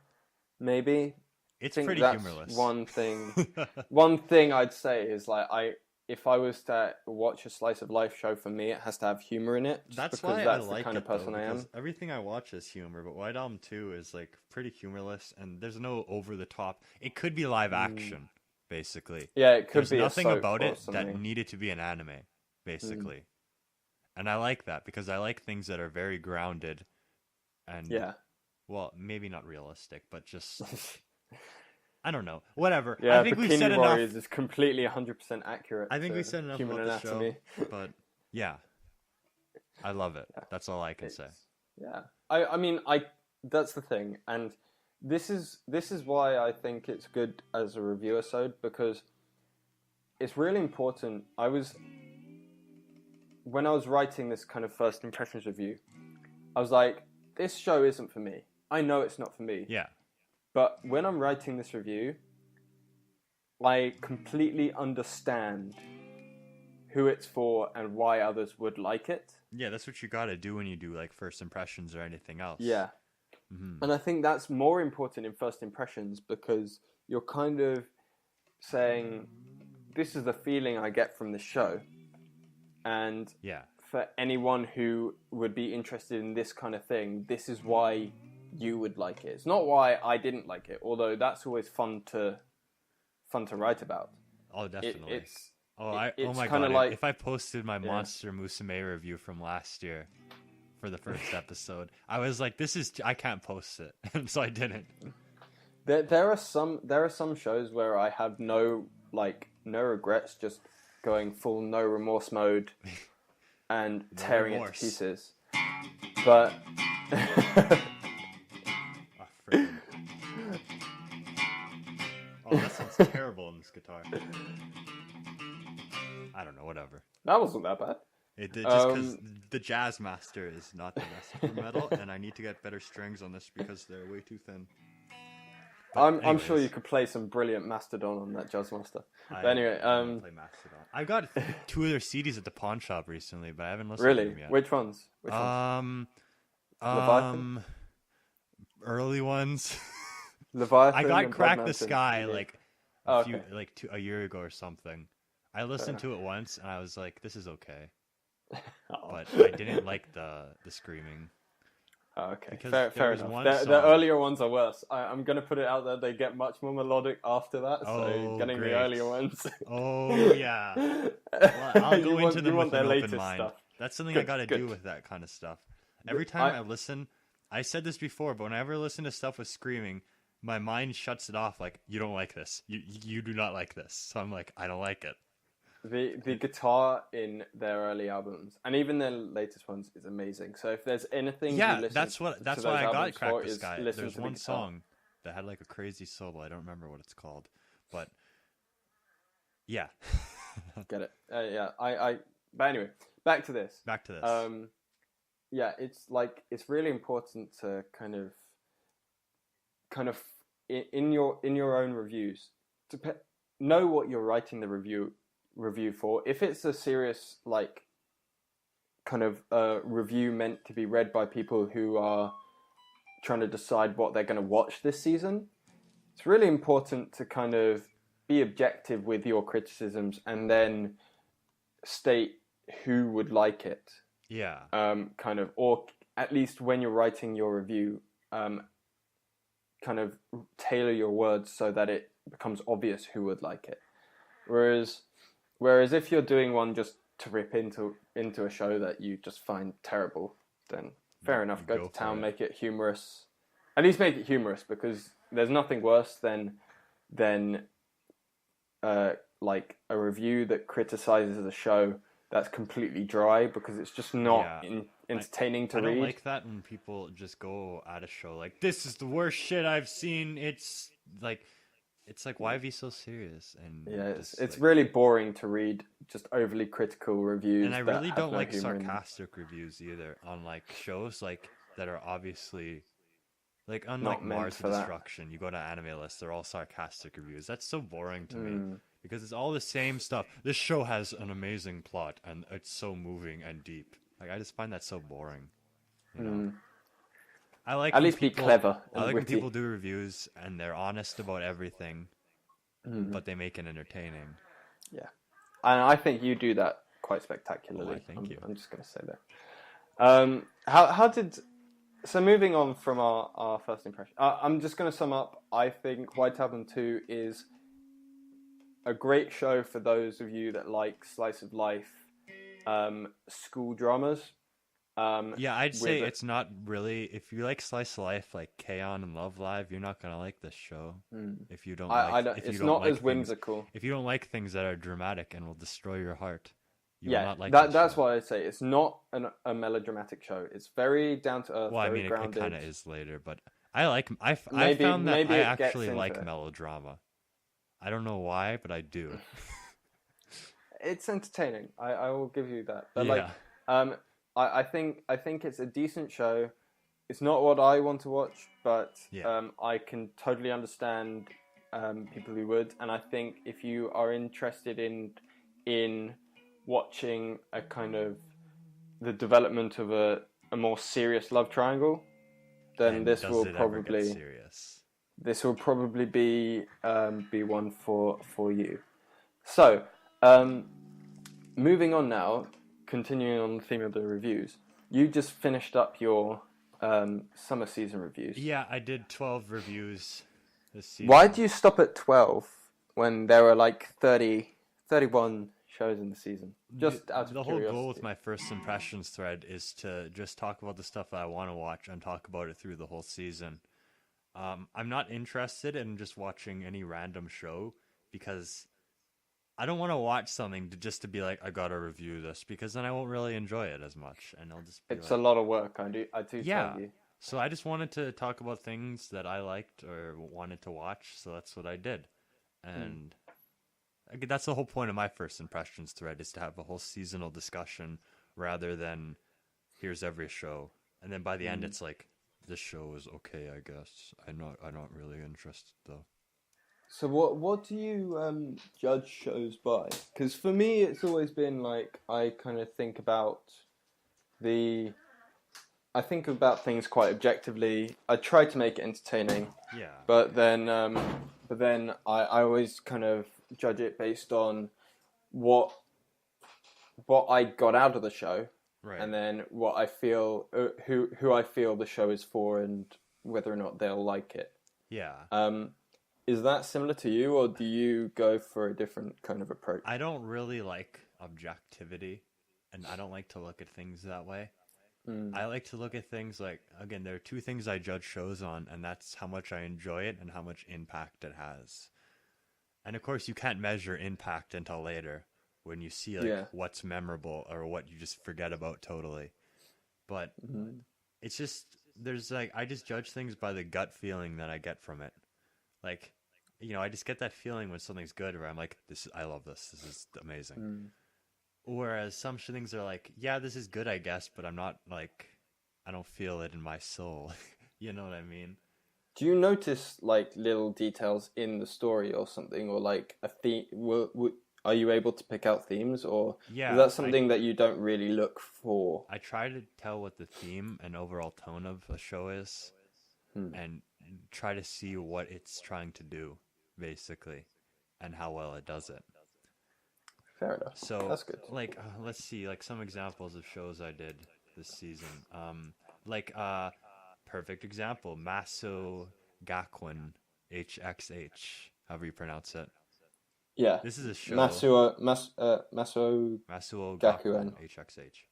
maybe. It's I think pretty that's humorless. One thing I'd say is like if I was to watch a slice of life show, for me it has to have humor in it. That's because why that's I like the kind it, of person though, I am. because everything I watch is humor, but White Album 2 is like pretty humorless, and there's no over the top. It could be live action, basically. Yeah, it could There's be nothing a soap about or it something. that needed to be an anime, basically. And I like that because I like things that are very grounded and well, maybe not realistic, but just I don't know. Whatever. Yeah, I think we've Bikini said Warriors enough. is completely 100% accurate. I think we said enough human about the anatomy. show, but yeah, I love it. That's all I can say. Yeah, I mean, that's the thing, and this is why I think it's good as a review episode, because it's really important. When I was writing this kind of first impressions review, I was like, this show isn't for me. I know it's not for me. Yeah. But when I'm writing this review, I completely understand who it's for and why others would like it. Yeah, that's what you gotta do when you do like first impressions or anything else. Yeah. Mm-hmm. And I think that's more important in first impressions, because you're kind of saying, this is the feeling I get from the show. And for anyone who would be interested in this kind of thing, this is why you would like it. It's not why I didn't like it, although that's always fun to write about. Oh, definitely. It's my god! like, if I posted my Monster Musume review from last year for the first episode, I was like, I can't post it, and so I didn't. There are some shows where I have no regrets, just going full no remorse mode and tearing it to pieces. But oh, that sounds terrible in this guitar. I don't know, whatever. That wasn't that bad. It did, just because the Jazz Master is not the best for metal, and I need to get better strings on this because they're way too thin. I'm sure you could play some brilliant Mastodon on that Jazz Master. But anyway, play Mastodon. I got 2 of their CDs at the pawn shop recently, but I haven't listened to them yet. Which ones? Leviathan? Early ones. Leviathan. I got and Crack Blood the Mountain. Sky Okay. a year ago or something. I listened to it once and I was like, this is okay. But I didn't like the screaming. Oh, okay, Because fair enough. The earlier ones are worse. I'm going to put it out there, they get much more melodic after that, so getting great. the earlier ones. Oh, yeah. Well, I'll go into them with an open mind. Stuff. That's something I got to do with that kind of stuff. Every time I listen, I said this before, but whenever I listen to stuff with screaming, my mind shuts it off like, you don't like this. You do not like this. So I'm like, I don't like it. The guitar in their early albums and even their latest ones is amazing. So if there's anything, that's why I got Crack the Sky. There's one guitar. song that had like a crazy solo. I don't remember what it's called, but yeah, get it. But anyway, back to this. Yeah, it's really important to kind of in your own reviews to know what you're writing the review for. If it's a serious kind of review meant to be read by people who are trying to decide what they're going to watch this season, it's really important to kind of be objective with your criticisms and then state who would like it. Yeah. Kind of, or at least when you're writing your review, kind of tailor your words so that it becomes obvious who would like it. Whereas if you're doing one just to rip into a show that you just find terrible, then fair enough, go to town, make it humorous. At least make it humorous, because there's nothing worse than like a review that criticizes a show that's completely dry because it's just not entertaining to read. I don't like that when people just go at a show like, this is the worst shit I've seen. It's like why be so serious? And yeah, just, it's like, really boring to read just overly critical reviews. and I that really have don't no like humor in them. sarcastic reviews either on like shows like that are obviously like, Not unlike meant Mars for of that. Destruction, you go to Anime List, they're all sarcastic reviews. That's so boring to me because it's all the same stuff. This show has an amazing plot and it's so moving and deep. Like, I just find that so boring. You know, I like At when least be people, clever I and like when witty. people do reviews and they're honest about everything, but they make it entertaining. Yeah, and I think you do that quite spectacularly. Why, thank you. I'm just going to say that. How did... So moving on from our first impression, I'm just going to sum up. I think White Album 2 is a great show for those of you that like slice of life school dramas. Yeah, I'd say it's not really. If you like slice of life, like K-On! And Love Live, you're not gonna like this show. If you don't, it's not as whimsical. If you don't like things that are dramatic and will destroy your heart, you will Yeah, not like that's show. why I say it's not a melodramatic show. It's very down to earth. Well, I very mean, it grounded. kind of is later, but I found that maybe I it gets actually into like it. melodrama. I don't know why, but I do. It's entertaining. I will give you that. But Yeah. I think it's a decent show. It's not what I want to watch, but I can totally understand people who would. And I think if you are interested in watching a kind of the development of a more serious love triangle, then And this does will it ever get probably serious? be one for you. So, moving on now, continuing on the theme of the reviews, you just finished up your summer season reviews. Yeah, I did 12 reviews this season. Why do you stop at 12 when there were like 31 shows in the season? Just out of the curiosity. whole goal with my first impressions thread is to just talk about the stuff that I want to watch and talk about it through the whole season. I'm not interested in just watching any random show because I don't want to watch something just to be like, I gotta review this, because then I won't really enjoy it as much, and I'll just be It's like, a lot of work. I do yeah. tell you. So I just wanted to talk about things that I liked or wanted to watch, so that's what I did. And that's the whole point of my first impressions thread, is to have a whole seasonal discussion rather than here's every show. And then by the end it's like, this show is okay, I guess. I'm not really interested though. So what do you judge shows by? Because for me, it's always been like, I kind of think about things quite objectively. I try to make it entertaining. Yeah. But then I always kind of judge it based on what I got out of the show, Right. and then what I feel, who I feel the show is for, and whether or not they'll like it. Yeah. Is that similar to you, or do you go for a different kind of approach? I don't really like objectivity, and I don't like to look at things that way. I like to look at things like, again, there are two things I judge shows on, and that's how much I enjoy it and how much impact it has. And of course, you can't measure impact until later, when you see what's memorable or what you just forget about totally. But it's just, I just judge things by the gut feeling that I get from it. Like, I just get that feeling when something's good, where I'm like, I love this. This is amazing. Whereas some things are like, yeah, this is good, I guess, but I'm not like, I don't feel it in my soul. You know what I mean? Do you notice like little details in the story or something, or like a theme? Are you able to pick out themes, or is that something that you don't really look for? I try to tell what the theme and overall tone of a show is, and try to see what it's trying to do, basically, and how well it does it. Fair enough. So that's good. Like, let's see, like some examples of shows I did this season. Perfect example, Maso Gakuen HXH, however you pronounce it. Yeah. This is a show. Masuo Gakuen HXH.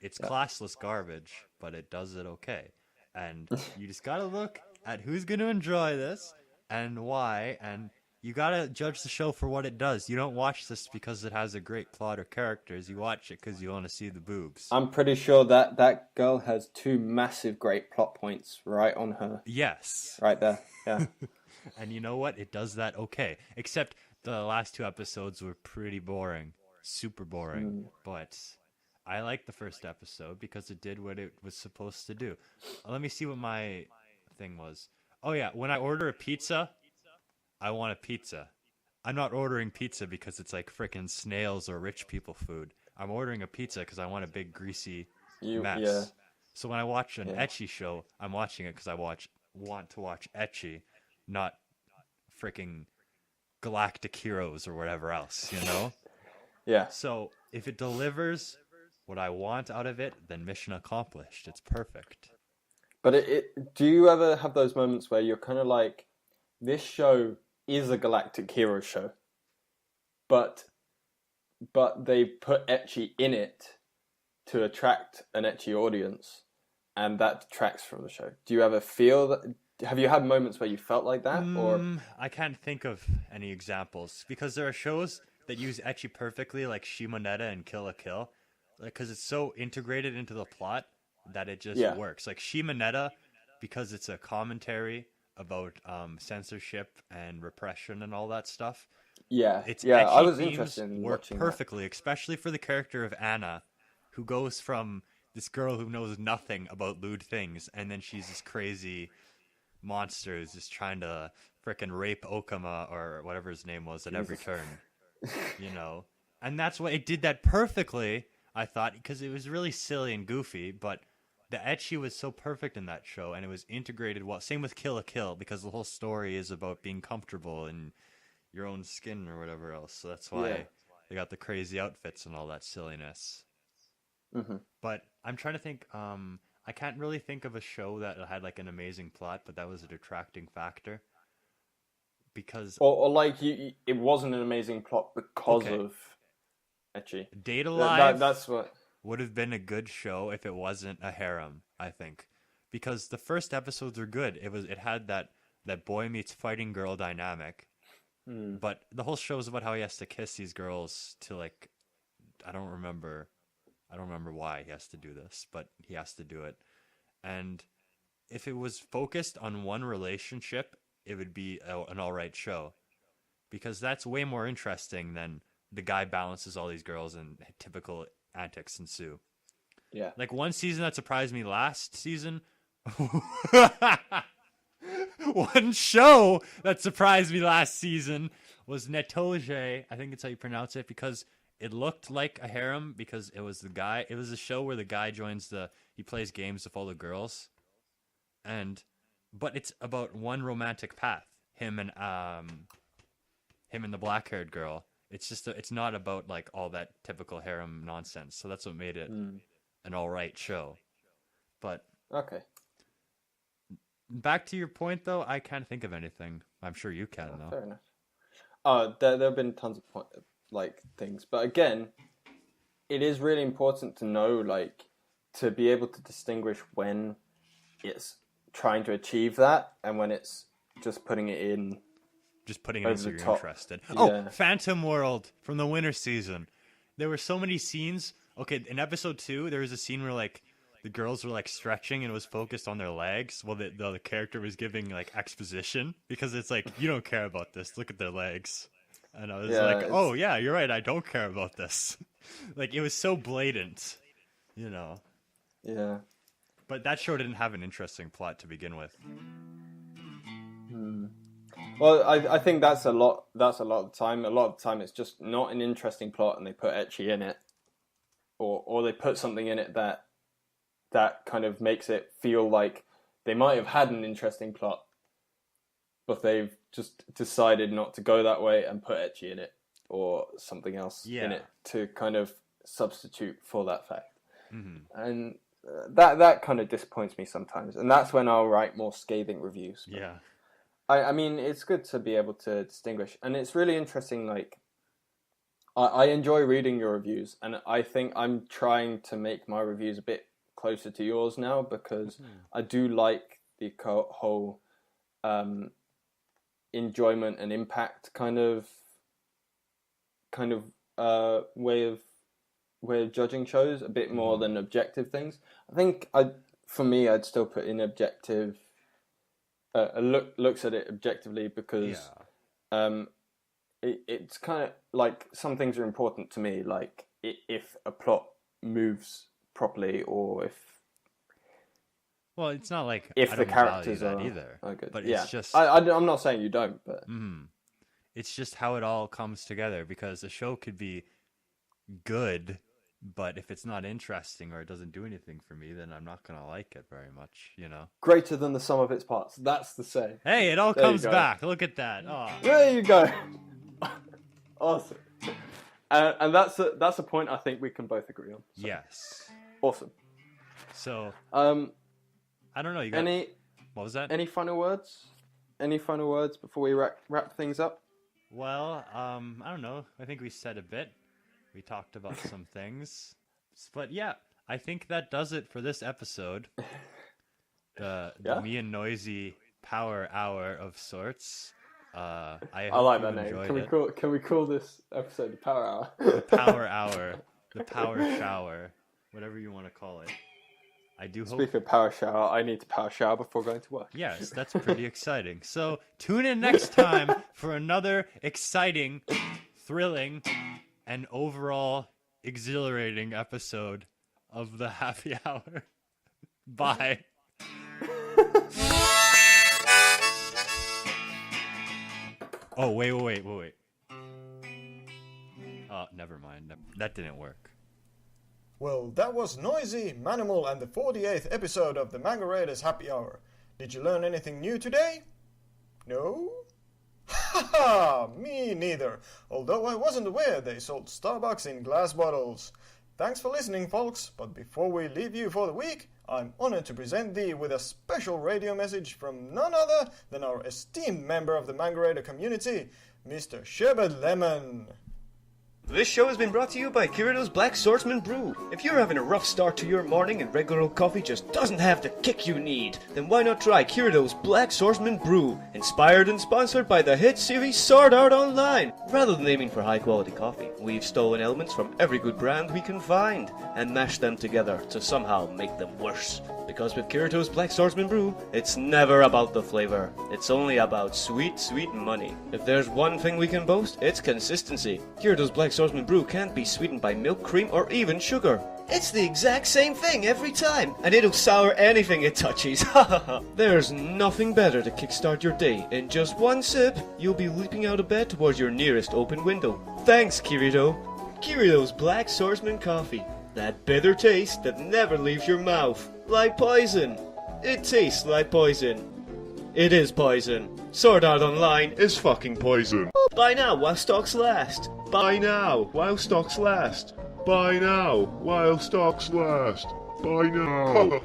It's classless garbage, but it does it okay. And you just gotta look at who's gonna enjoy this and why, and You gotta judge the show for what it does. You don't watch this because it has a great plot or characters. You watch it because you want to see the boobs. I'm pretty sure that girl has 2 massive great plot points right on her. Yes. Right there. Yeah. And you know what? It does that okay. Except the last 2 episodes were pretty boring. Super boring. But I liked the first episode because it did what it was supposed to do. Let me see what my thing was. Oh yeah, when I order a pizza, I want a pizza. I'm not ordering pizza because it's like frickin' snails or rich people food. I'm ordering a pizza because I want a big greasy mess. Yeah. So when I watch an ecchi show, I'm watching it because I want to watch ecchi, not frickin' Galactic Heroes or whatever else, you know? Yeah. So if it delivers what I want out of it, then mission accomplished. It's perfect. But do you ever have those moments where you're kind of like, this show is a galactic hero show, but they put ecchi in it to attract an ecchi audience, and that detracts from the show. Do you ever feel that? Have you had moments where you felt like that? Or I can't think of any examples because there are shows that use ecchi perfectly, like Shimonetta and Kill la Kill, because it's so integrated into the plot that it just works. Like Shimonetta, because it's a commentary about censorship and repression and all that stuff. Yeah, Its I ecchi was themes interested in work watching perfectly, especially for the character of Anna, who goes from this girl who knows nothing about lewd things, and then she's this crazy monster who's just trying to frickin' rape Okama or whatever his name was at every turn, you know. And that's why it did that perfectly, I thought, because it was really silly and goofy, but the ecchi was so perfect in that show, and it was integrated well. Same with Kill la Kill, because the whole story is about being comfortable in your own skin or whatever else. So that's why they got the crazy outfits and all that silliness. Mm-hmm. But I'm trying to think. I can't really think of a show that had like an amazing plot, but that was a detracting factor. Because or like it wasn't an amazing plot because of ecchi. Date Alive. That's what would have been a good show if it wasn't a harem, I think, because the first episodes are good. It had that boy meets fighting girl dynamic, but the whole show is about how he has to kiss these girls to like, I don't remember why he has to do this, but he has to do it. And if it was focused on one relationship, it would be an alright show, because that's way more interesting than the guy balances all these girls and typical antics ensue. Yeah. Like one season that surprised me last season. One show that surprised me last season was NO1SY. I think that's how you pronounce it, because it looked like a harem because it was a show where the guy he plays games with all the girls. But it's about one romantic path. Him and the black-haired girl. It's not about like all that typical harem nonsense. So that's what made it an alright show. But okay. Back to your point though, I can't think of anything. I'm sure you can though. Fair enough. There have been tons of things, but again, it is really important to know, like, to be able to distinguish when it's trying to achieve that and when it's just putting it in. Just putting it in so you're interested. Yeah. Oh, Phantom World from the winter season. There were so many scenes. Okay, in episode 2, there was a scene where like the girls were like stretching and it was focused on their legs while the character was giving like exposition, because it's like, you don't care about this. Look at their legs. And I was like, oh yeah, you're right. I don't care about this. Like, it was so blatant, you know. Yeah. But that show didn't have an interesting plot to begin with. Well, I think that's a lot of the time. A lot of the time it's just not an interesting plot and they put ecchi in it. Or they put something in it that kind of makes it feel like they might have had an interesting plot, but they've just decided not to go that way and put ecchi in it or something else in it to kind of substitute for that fact. Mm-hmm. And that kind of disappoints me sometimes. And that's when I'll write more scathing reviews. But yeah. I mean, it's good to be able to distinguish. And it's really interesting, like, I enjoy reading your reviews, and I think I'm trying to make my reviews a bit closer to yours now, because I do like the whole enjoyment and impact kind of way of judging shows, a bit more than objective things. I think I'd still put in objective. Looks at it objectively because it's kind of like some things are important to me, like if a plot moves properly, or if it's not like if I the don't characters value that are either, good. but Yeah. it's just I'm not saying you don't, but it's just how it all comes together, because a show could be good, but if it's not interesting or it doesn't do anything for me, then I'm not gonna like it very much, you know. Greater than the sum of its parts. That's the saying. Hey, it all There you comes go. back. Look at that. Oh. There you go. Awesome. And that's a point I think we can both agree on. So. Yes. Awesome. So I don't know. You got any? What was that? Any final words? Any final words before we wrap things up? Well, I don't know. I think we said a bit. We talked about some things. But yeah, I think that does it for this episode. The Me and No1sey Power Hour of sorts. I like that name. Can we call this episode the Power Hour? The Power Hour. The Power Shower. Whatever you want to call it. I do hope... Speaking of power shower, I need to power shower before going to work. Yes, that's pretty exciting. So tune in next time for another exciting, thrilling, and overall exhilarating episode of the Happy Hour. Bye. Oh, wait. Oh, never mind. That didn't work. Well, that was No1sey, Manimal, and the 48th episode of the Manga Raiders Happy Hour. Did you learn anything new today? No? Haha, me neither, although I wasn't aware they sold Starbucks in glass bottles. Thanks for listening, folks, but before we leave you for the week, I'm honored to present thee with a special radio message from none other than our esteemed member of the Manga Raider community, Mr. Sherbet Lemon. This show has been brought to you by Kirito's Black Swordsman Brew. If you're having a rough start to your morning and regular old coffee just doesn't have the kick you need, then why not try Kirito's Black Swordsman Brew, inspired and sponsored by the hit series Sword Art Online. Rather than aiming for high quality coffee, we've stolen elements from every good brand we can find and mashed them together to somehow make them worse. Because with Kirito's Black Swordsman Brew, it's never about the flavor. It's only about sweet, sweet money. If there's one thing we can boast, it's consistency. Kirito's Black Swordsman Brew can't be sweetened by milk, cream, or even sugar. It's the exact same thing every time, and it'll sour anything it touches. There's nothing better to kickstart your day. In just one sip, you'll be leaping out of bed towards your nearest open window. Thanks, Kirito. Kirito's Black Swordsman Coffee. That bitter taste that never leaves your mouth. Like poison. It tastes like poison. It is poison. Sword Art Online is fucking poison. Buy now while stocks last. Buy now while stocks last. Buy now while stocks last. Buy now.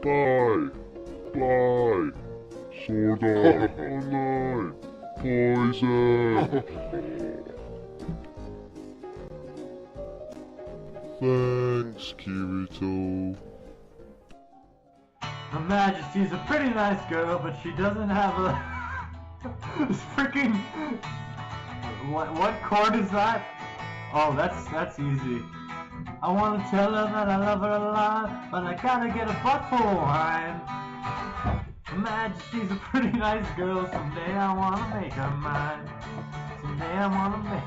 Buy. Sword Art Online. Poison. Thanks, Kirito. Her Majesty's a pretty nice girl, but she doesn't have a freaking what chord is that? Oh, that's easy. I want to tell her that I love her a lot, but I gotta get a butt full of wine. Her Majesty's a pretty nice girl. Someday I wanna make her mine. Someday I wanna make.